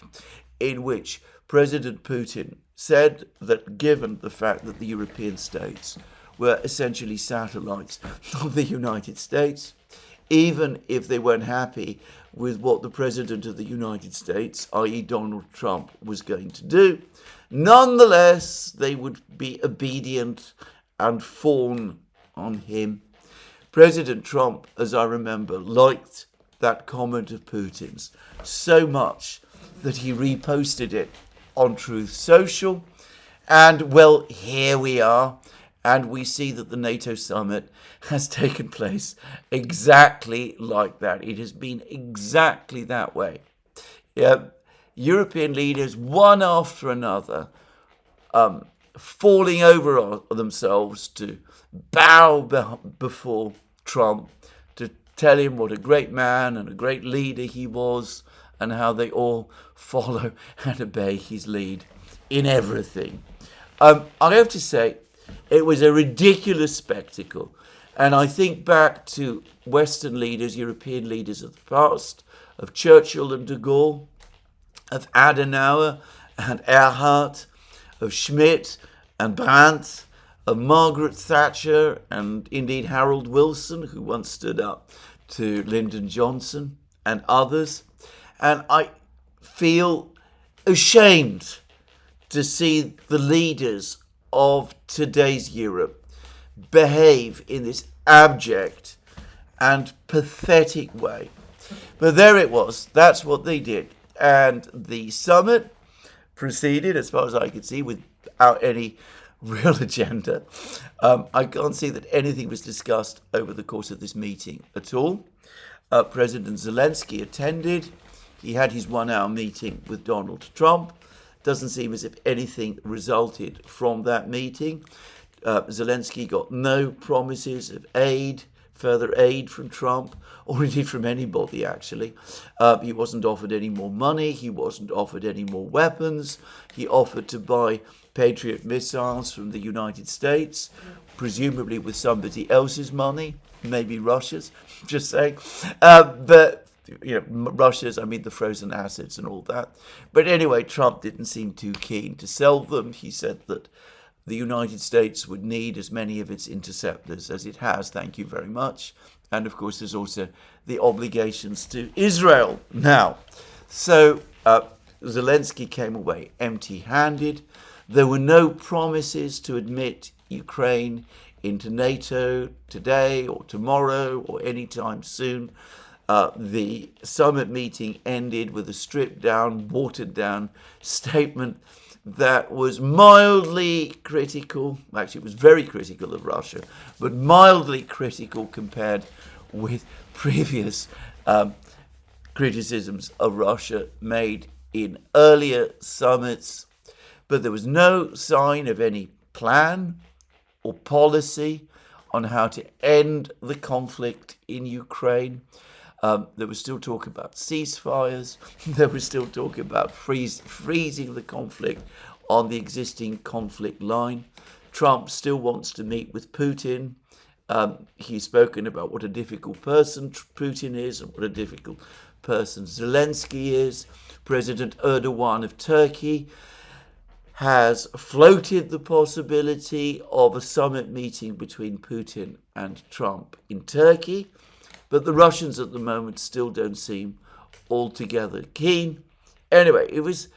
A: in which President Putin said that given the fact that the European states were essentially satellites of the United States, even if they weren't happy with what the President of the United States, i.e. Donald Trump, was going to do, nonetheless, they would be obedient and fawn on him. President Trump, as I remember, liked that comment of Putin's, so much that he reposted it on Truth Social. And, well, here we are, and we see that the NATO summit has taken place exactly like that. It has been exactly that way. European leaders, one after another, falling over themselves to bow before Trump, to tell him what a great man and a great leader he was, and how they all follow and obey his lead in everything. I have to say, it was a ridiculous spectacle. And I think back to Western leaders, European leaders of the past, of Churchill and de Gaulle, of Adenauer and Erhard, of Schmidt and Brandt, of Margaret Thatcher, and indeed Harold Wilson, who once stood up to Lyndon Johnson and others. And I feel ashamed to see the leaders of today's Europe behave in this abject and pathetic way. But there it was. That's what they did. And the summit proceeded, as far as I could see, without any real agenda. I can't see that anything was discussed over the course of this meeting at all. President Zelensky attended. He had his 1-hour meeting with Donald Trump. Doesn't seem as if anything resulted from that meeting. Zelensky got no promises of aid, further aid from Trump, or indeed from anybody, actually. He wasn't offered any more money. He wasn't offered any more weapons. He offered to buy Patriot missiles from the United States, presumably with somebody else's money, maybe Russia's, just saying. But Russia's, I mean the frozen assets and all that. But anyway, Trump didn't seem too keen to sell them. He said that the United States would need as many of its interceptors as it has, thank you very much. And of course, there's also the obligations to Israel now. So Zelensky came away empty-handed. There were no promises to admit Ukraine into NATO today or tomorrow or anytime soon. The summit meeting ended with a stripped-down, watered-down statement that was mildly critical. Actually, it was very critical of Russia, but mildly critical compared with previous criticisms of Russia made in earlier summits. But there was no sign of any plan or policy on how to end the conflict in Ukraine. There was still talk about ceasefires. There was still talk about freezing the conflict on the existing conflict line. Trump still wants to meet with Putin. He's spoken about what a difficult person Putin is and what a difficult person Zelensky is. President Erdogan of Turkey has floated the possibility of a summit meeting between Putin and Trump in Turkey. But the Russians at the moment still don't seem altogether keen. Anyway, it was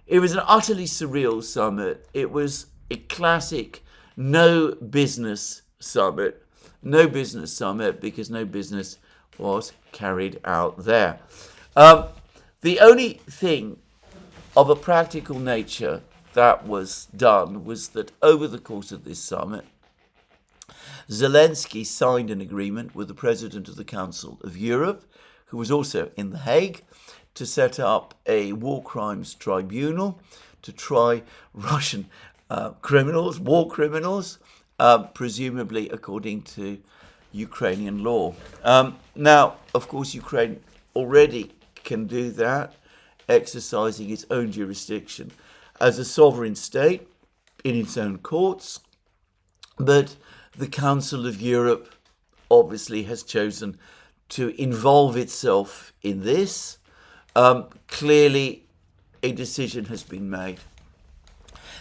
A: an utterly surreal summit. It was a classic no business summit. No business summit because no business was carried out there. The only thing of a practical nature that was done was that over the course of this summit, Zelensky signed an agreement with the President of the Council of Europe, who was also in The Hague, to set up a war crimes tribunal to try Russian criminals, war criminals, presumably according to Ukrainian law. Now, of course, Ukraine already can do that, exercising its own jurisdiction as a sovereign state in its own courts, but the Council of Europe obviously has chosen to involve itself in this. Clearly, a decision has been made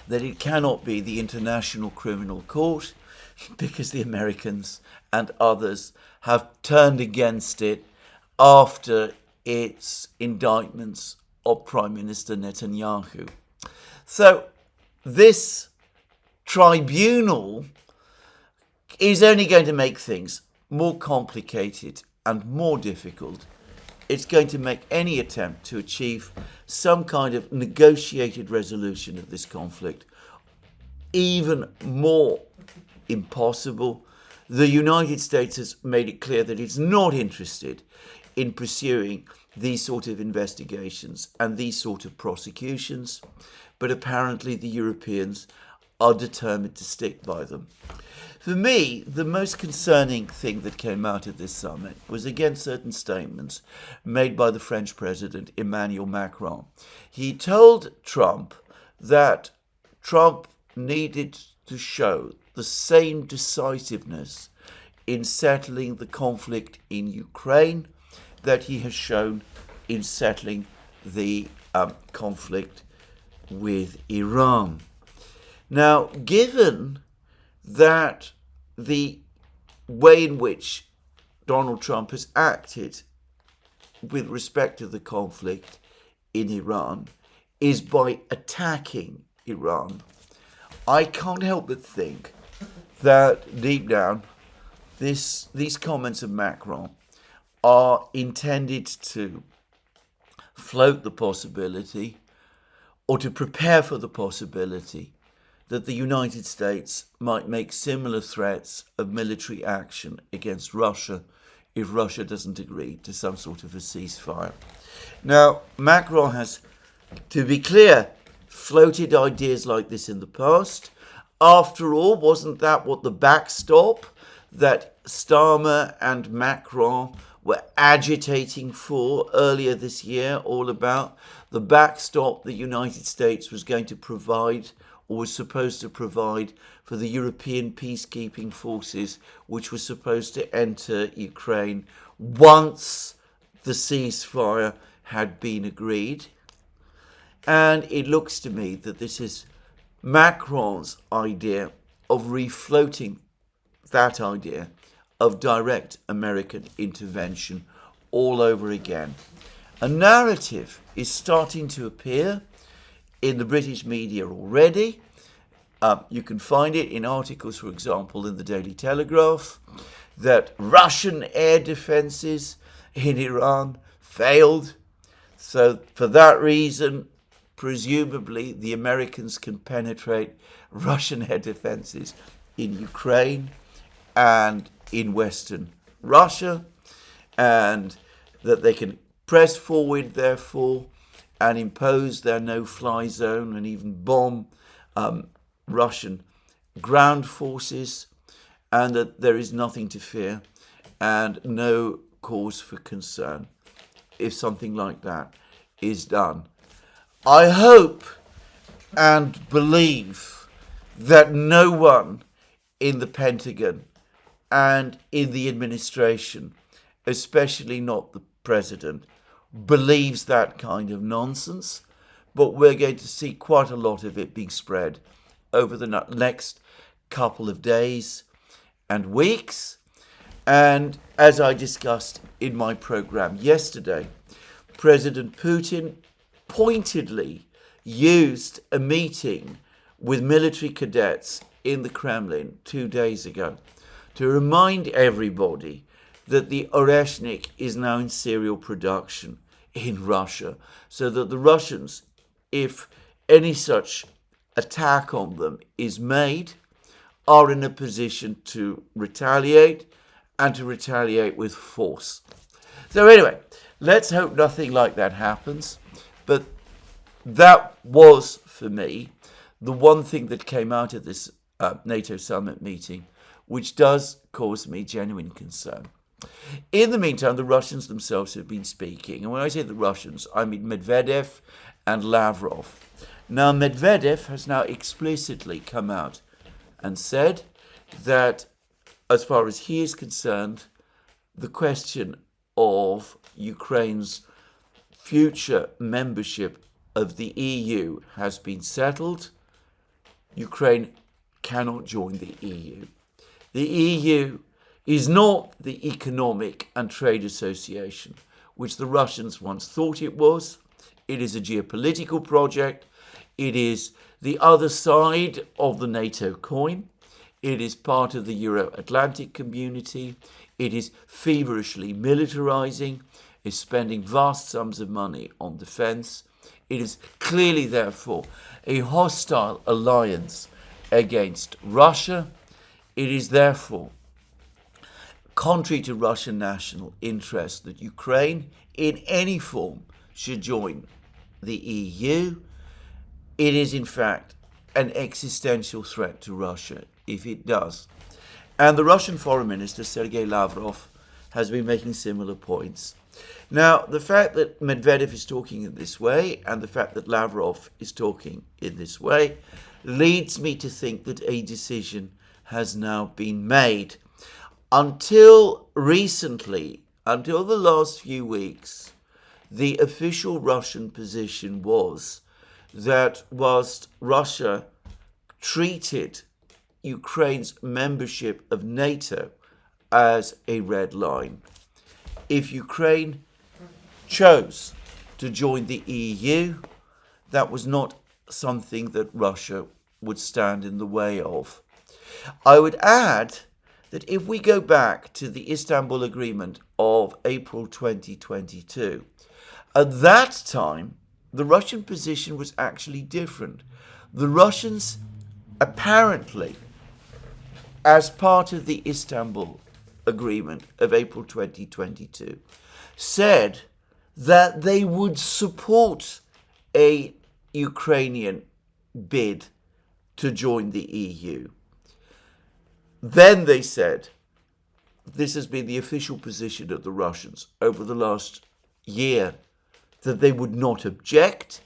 A: that it cannot be the International Criminal Court because the Americans and others have turned against it after its indictments of Prime Minister Netanyahu. So this tribunal is only going to make things more complicated and more difficult it's going to make any attempt to achieve some kind of negotiated resolution of this conflict even more impossible. The United States has made it clear that it's not interested in pursuing these sort of investigations and these sort of prosecutions, but apparently the Europeans are determined to stick by them. For me, the most concerning thing that came out of this summit was again certain statements made by the French President Emmanuel Macron. He told Trump that Trump needed to show the same decisiveness in settling the conflict in Ukraine that he has shown in settling the conflict with Iran. Now, given that the way in which Donald Trump has acted with respect to the conflict in Iran is by attacking Iran, I can't help but think that deep down these comments of Macron are intended to float the possibility or to prepare for the possibility that the United States might make similar threats of military action against Russia if Russia doesn't agree to some sort of a ceasefire. Now, Macron has, to be clear, floated ideas like this in the past. After all, wasn't that what the backstop that Starmer and Macron were agitating for earlier this year, all about the backstop the United States was going to provide or was supposed to provide for the European peacekeeping forces, which were supposed to enter Ukraine once the ceasefire had been agreed. And it looks to me that this is Macron's idea of refloating that idea of direct American intervention all over again. A narrative is starting to appear in the British media already. You can find it in articles, for example, in the Daily Telegraph, that Russian air defenses in Iran failed. So for that reason, presumably the Americans can penetrate Russian air defenses in Ukraine and in Western Russia, and that they can press forward, therefore, and impose their no-fly zone and even bomb Russian ground forces, and that there is nothing to fear and no cause for concern if something like that is done. I hope and believe that no one in the Pentagon and in the administration, especially not the president, believes that kind of nonsense, but we're going to see quite a lot of it being spread over the next couple of days and weeks. And as I discussed in my program yesterday, President Putin pointedly used a meeting with military cadets in the Kremlin 2 days ago to remind everybody that the Oreshnik is now in serial production in Russia, so that the Russians, if any such attack on them is made, are in a position to retaliate, and to retaliate with force. So anyway, let's hope nothing like that happens. But that was, for me, the one thing that came out of this NATO summit meeting, which does cause me genuine concern. In the meantime, the Russians themselves have been speaking. And when I say the Russians, I mean Medvedev and Lavrov. Now, Medvedev has now explicitly come out and said that, as far as he is concerned, the question of Ukraine's future membership of the EU has been settled. Ukraine cannot join the EU. The EU is not the economic and trade association which the Russians once thought it was. It is a geopolitical project. It is the other side of the NATO coin. It is part of the Euro-Atlantic community. It is feverishly militarizing. is spending vast sums of money on defense. It is clearly, therefore, a hostile alliance against Russia. It is, therefore, contrary to Russian national interest that Ukraine, in any form, should join the EU. It is, in fact, an existential threat to Russia if it does. And the Russian Foreign Minister, Sergei Lavrov, has been making similar points. Now, the fact that Medvedev is talking in this way and the fact that Lavrov is talking in this way leads me to think that a decision has now been made. Until recently, until the last few weeks, the official Russian position was that whilst Russia treated Ukraine's membership of NATO as a red line, if Ukraine chose to join the EU, that was not something that Russia would stand in the way of. I would add that if we go back to the Istanbul Agreement of April 2022, at that time, the Russian position was actually different. The Russians apparently, as part of the Istanbul Agreement of April 2022, said that they would support a Ukrainian bid to join the EU. Then they said, this has been the official position of the Russians over the last year, that they would not object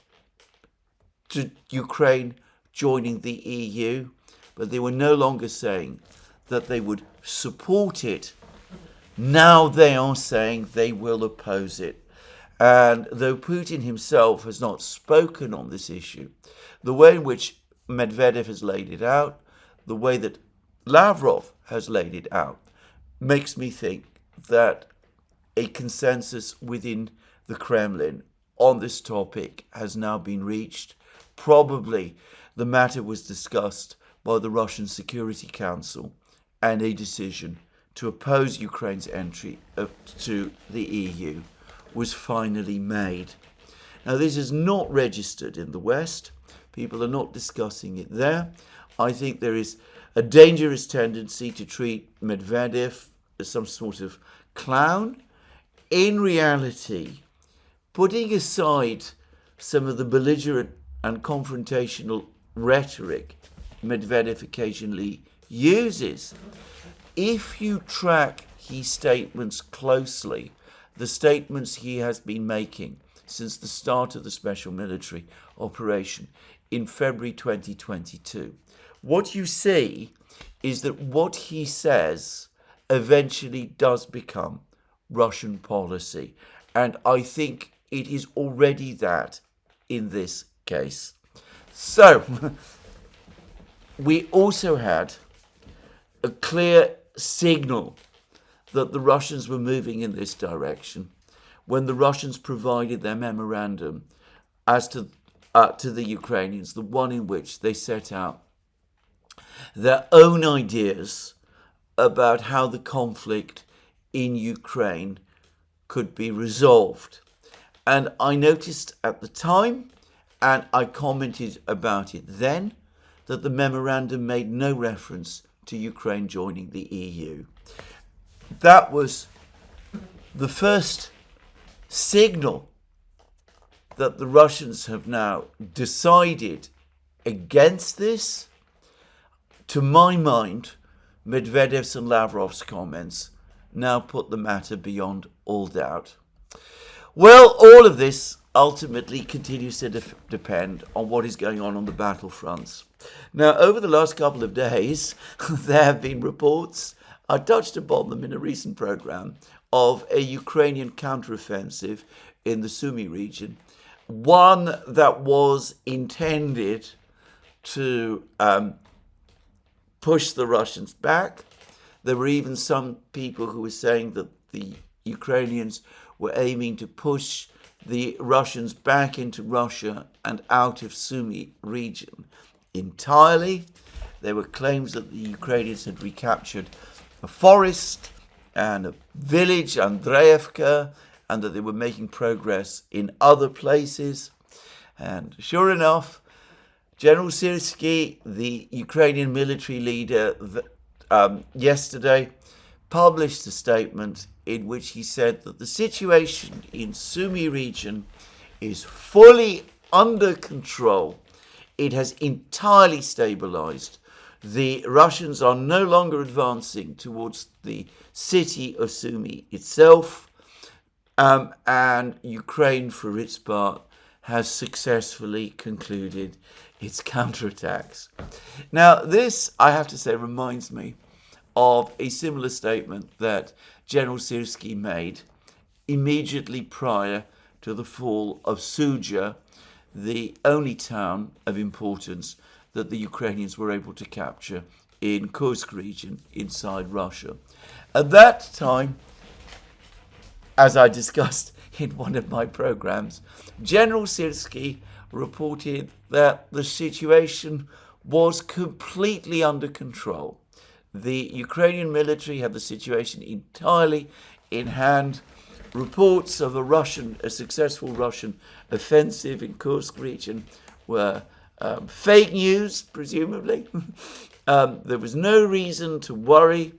A: to Ukraine joining the EU, but they were no longer saying that they would support it. Now they are saying they will oppose it. And though Putin himself has not spoken on this issue, the way in which Medvedev has laid it out, the way that Lavrov has laid it out, makes me think that a consensus within the Kremlin on this topic has now been reached. Probably the matter was discussed by the Russian Security Council, and a decision to oppose Ukraine's entry to the EU was finally made. Now, this is not registered in the West. People are not discussing it there. I think there is a dangerous tendency to treat Medvedev as some sort of clown. In reality, putting aside some of the belligerent and confrontational rhetoric Medvedev occasionally uses, if you track his statements closely, the statements he has been making since the start of the special military operation in February 2022, what you see is that what he says eventually does become Russian policy. And I think it is already that in this case. So, we also had a clear signal that the Russians were moving in this direction when the Russians provided their memorandum as to the Ukrainians, the one in which they set out their own ideas about how the conflict in Ukraine could be resolved. And I noticed at the time, and I commented about it then, that the memorandum made no reference to Ukraine joining the EU. That was the first signal that the Russians have now decided against this. To my mind, Medvedev's and Lavrov's comments now put the matter beyond all doubt. Well, all of this ultimately continues to depend on what is going on the battlefronts. Now, over the last couple of days, there have been reports, I touched upon them in a recent program, of a Ukrainian counteroffensive in the Sumy region, one that was intended to push the Russians back. There were even some people who were saying that the Ukrainians were aiming to push the Russians back into Russia and out of Sumy region entirely. There were claims that the Ukrainians had recaptured a forest and a village, Andreevka, and that they were making progress in other places. And sure enough, General Syrskyi, the Ukrainian military leader, yesterday published a statement in which he said that the situation in Sumy region is fully under control. It has entirely stabilized. The Russians are no longer advancing towards the city of Sumy itself, and Ukraine, for its part, has successfully concluded its counterattacks. Now, this, I have to say, reminds me of a similar statement that General Syrskyi made immediately prior to the fall of Sudzha, the only town of importance that the Ukrainians were able to capture in Kursk region inside Russia. At that time, as I discussed in one of my programs, General Syrskyi reported that the situation was completely under control. The Ukrainian military had the situation entirely in hand. Reports of a successful Russian offensive in Kursk region were fake news, presumably. There was no reason to worry.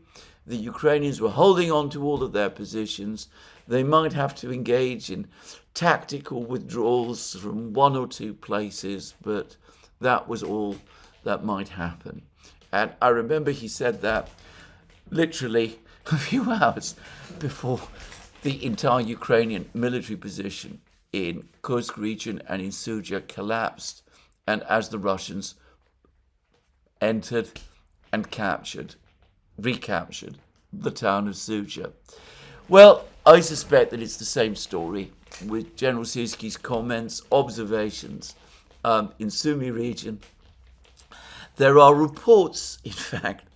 A: The Ukrainians were holding on to all of their positions. They might have to engage in tactical withdrawals from one or two places, but that was all that might happen. And I remember he said that literally a few hours before the entire Ukrainian military position in Kursk region and in Sudzha collapsed, and as the Russians entered and recaptured the town of Sudzha. Well, I suspect that it's the same story with General Syrskyi's comments, observations in Sumy region. There are reports, in fact,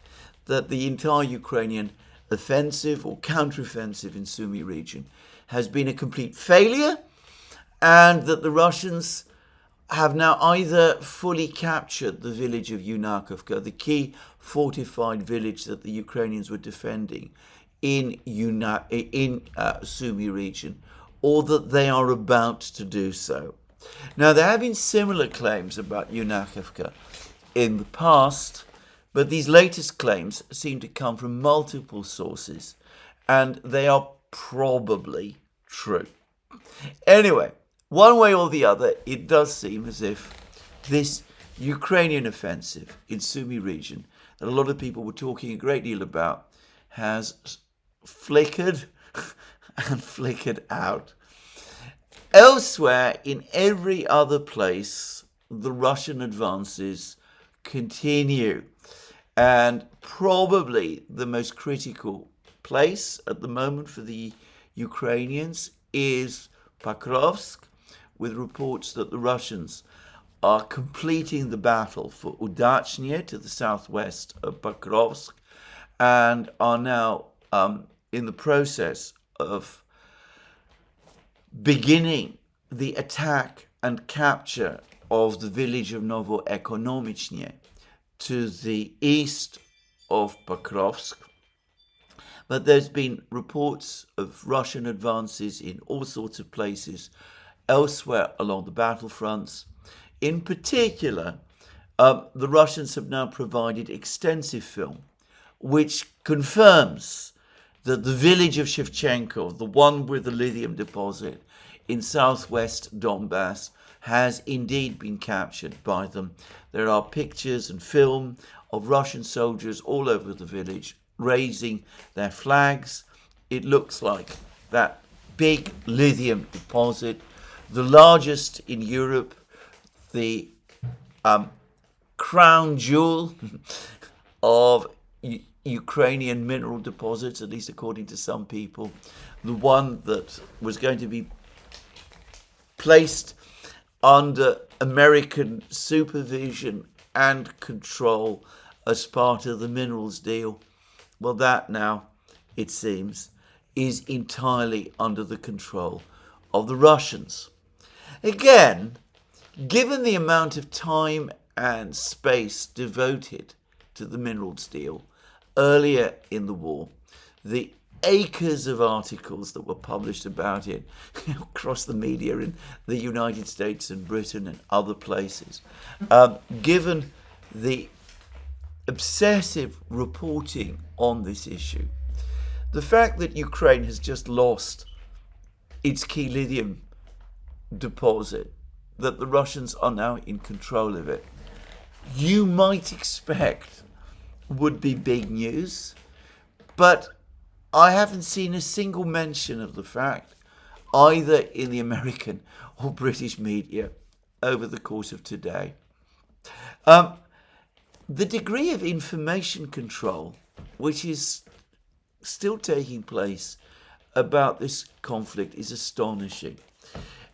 A: that the entire Ukrainian offensive or counteroffensive in Sumy region has been a complete failure, and that the Russians have now either fully captured the village of Yunakovka, the key fortified village that the Ukrainians were defending in Sumy region, or that they are about to do so. Now, there have been similar claims about Yunakovka in the past, but these latest claims seem to come from multiple sources, and they are probably true. Anyway, one way or the other, it does seem as if this Ukrainian offensive in Sumy region, that a lot of people were talking a great deal about, has flickered and flickered out. Elsewhere, in every other place, the Russian advances continue. And probably the most critical place at the moment for the Ukrainians is Pokrovsk, with reports that the Russians are completing the battle for Udachne to the southwest of Pokrovsk, and are now in the process of beginning the attack and capture of the village of Novoekonomichne to the east of Pokrovsk. But there's been reports of Russian advances in all sorts of places elsewhere along the battlefronts. In particular, the Russians have now provided extensive film which confirms that the village of Shevchenko, the one with the lithium deposit in southwest Donbass, has indeed been captured by them. There are pictures and film of Russian soldiers all over the village raising their flags. It looks like that big lithium deposit, the largest in Europe, the crown jewel of Ukrainian mineral deposits, at least according to some people, the one that was going to be placed under American supervision and control as part of the minerals deal. Well, that now, it seems, is entirely under the control of the Russians. Again, given the amount of time and space devoted to the minerals deal earlier in the war, the acres of articles that were published about it across the media in the United States and Britain and other places. Given the obsessive reporting on this issue, the fact that Ukraine has just lost its key lithium deposit, that the Russians are now in control of it, you might expect would be big news, but I haven't seen a single mention of the fact, either in the American or British media, over the course of today. The degree of information control which is still taking place about this conflict is astonishing.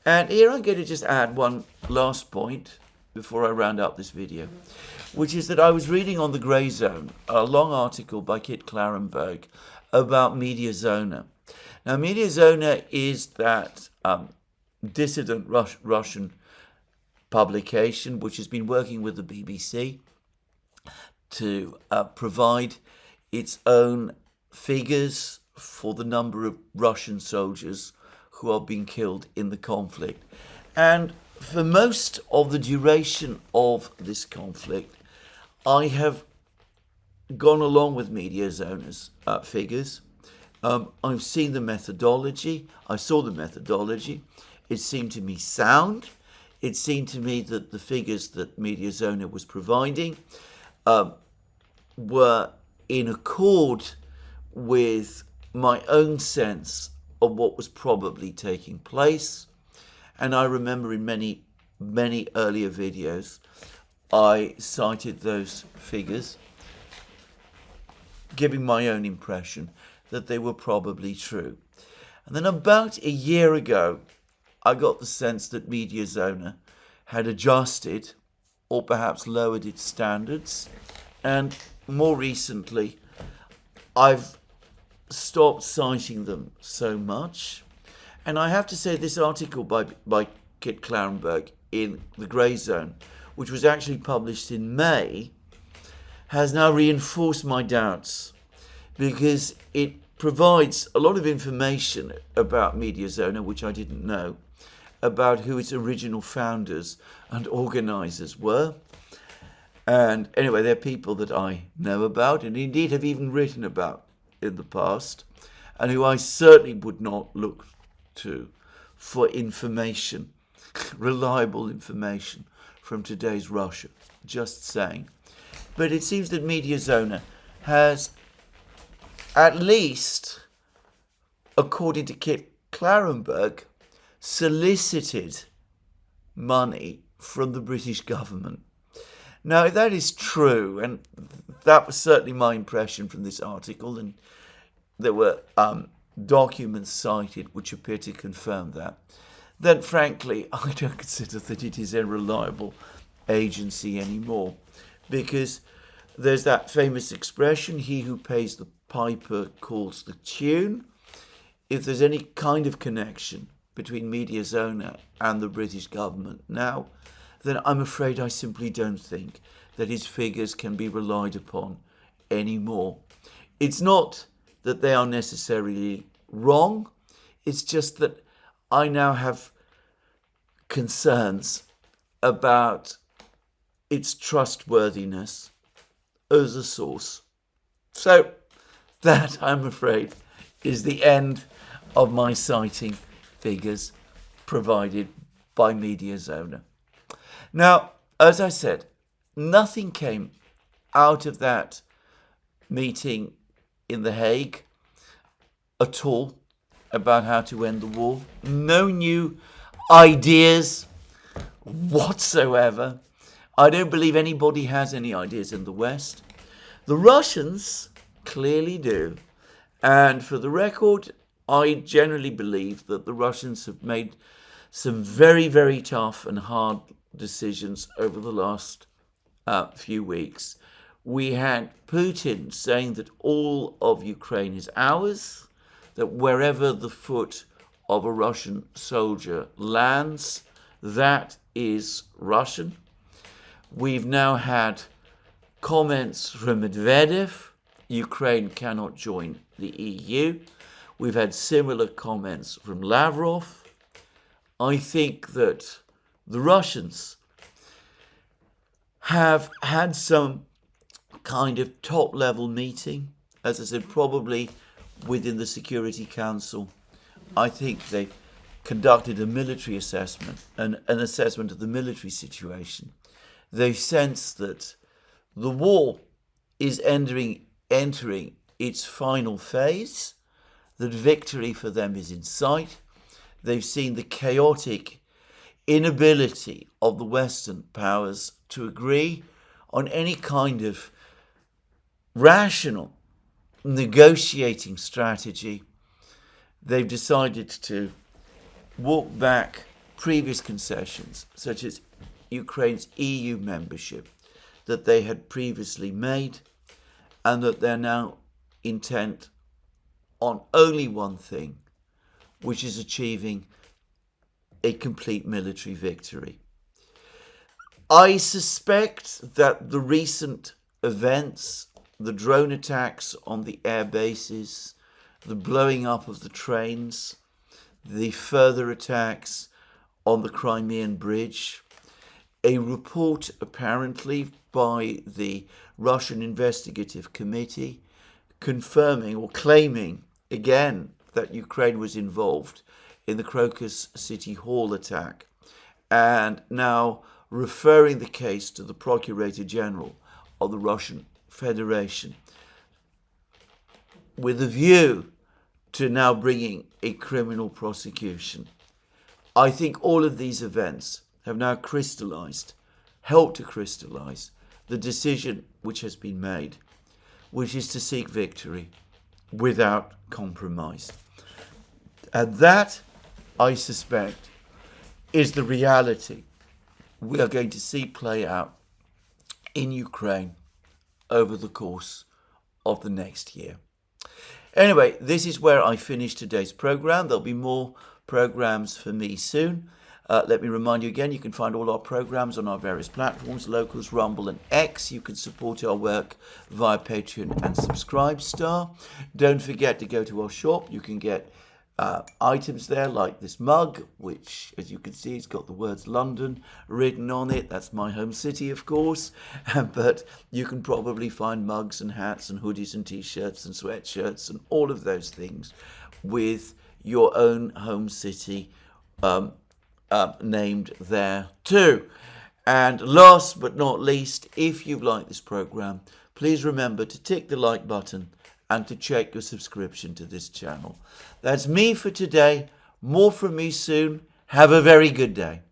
A: And here I'm going to just add one last point before I round up this video, which is that I was reading on the Grey Zone a long article by Kit Clarenberg about Media Zona. Now, Media Zona is that dissident Russian publication which has been working with the BBC to provide its own figures for the number of Russian soldiers who are being killed in the conflict. And for most of the duration of this conflict, I have gone along with Media Zona's figures. I've seen the methodology. I saw the methodology. It seemed to me sound. It seemed to me that the figures that Media Zona was providing were in accord with my own sense of what was probably taking place. And I remember in many, many earlier videos, I cited those figures, giving my own impression that they were probably true. And then about a year ago, I got the sense that Media Zona had adjusted or perhaps lowered its standards. And more recently, I've stopped citing them so much. And I have to say this article by Kit Clarenberg in the Grey Zone, which was actually published in May, has now reinforced my doubts, because it provides a lot of information about Media Zona, which I didn't know, about who its original founders and organisers were. And anyway, they're people that I know about and indeed have even written about in the past, and who I certainly would not look to for information, reliable information from today's Russia. Just saying. But it seems that Media Zona has, at least according to Kit Clarenberg, solicited money from the British government. Now, if that is true, and that was certainly my impression from this article, and there were documents cited which appear to confirm that, then frankly, I don't consider that it is a reliable agency anymore, because there's that famous expression, he who pays the piper calls the tune. If there's any kind of connection between Media Zona and the British government now, then I'm afraid I simply don't think that his figures can be relied upon anymore. It's not that they are necessarily wrong, it's just that I now have concerns about its trustworthiness as a source. So that, I'm afraid, is the end of my citing figures provided by Media Zona. Now, as I said, nothing came out of that meeting in The Hague at all about how to end the war. No new ideas whatsoever. I don't believe anybody has any ideas in the West. The Russians clearly do. And for the record, I generally believe that the Russians have made some very, very tough and hard decisions over the last few weeks. We had Putin saying that all of Ukraine is ours, that wherever the foot of a Russian soldier lands, that is Russian. We've now had comments from Medvedev, Ukraine cannot join the EU. We've had similar comments from Lavrov. I think that the Russians have had some kind of top-level meeting, as I said, probably within the Security Council. I think they've conducted a military assessment, an assessment of the military situation. They sense that the war is entering its final phase, that victory for them is in sight. They've seen the chaotic inability of the Western powers to agree on any kind of rational negotiating strategy. They've decided to walk back previous concessions, such as Ukraine's EU membership, that they had previously made, and that they're now intent on only one thing, which is achieving a complete military victory. I suspect that the recent events, the drone attacks on the air bases, the blowing up of the trains, the further attacks on the Crimean Bridge, a report apparently by the Russian Investigative Committee confirming or claiming again that Ukraine was involved in the Crocus City Hall attack, and now referring the case to the Procurator General of the Russian Federation with a view to now bringing a criminal prosecution. I think all of these events have now helped to crystallize the decision which has been made, which is to seek victory without compromise. And that, I suspect, is the reality we are going to see play out in Ukraine over the course of the next year. Anyway, this is where I finish today's program. There'll be more programs for me soon. Let me remind you again, you can find all our programs on our various platforms, Locals, Rumble and X. You can support our work via Patreon and Subscribestar. Don't forget to go to our shop. You can get items there like this mug, which, as you can see, it's got the words London written on it. That's my home city, of course. But you can probably find mugs and hats and hoodies and T-shirts and sweatshirts and all of those things with your own home city named there too. And last but not least, if you've liked this program, please remember to tick the like button and to check your subscription to this channel. That's me for today. More from me soon. Have a very good day.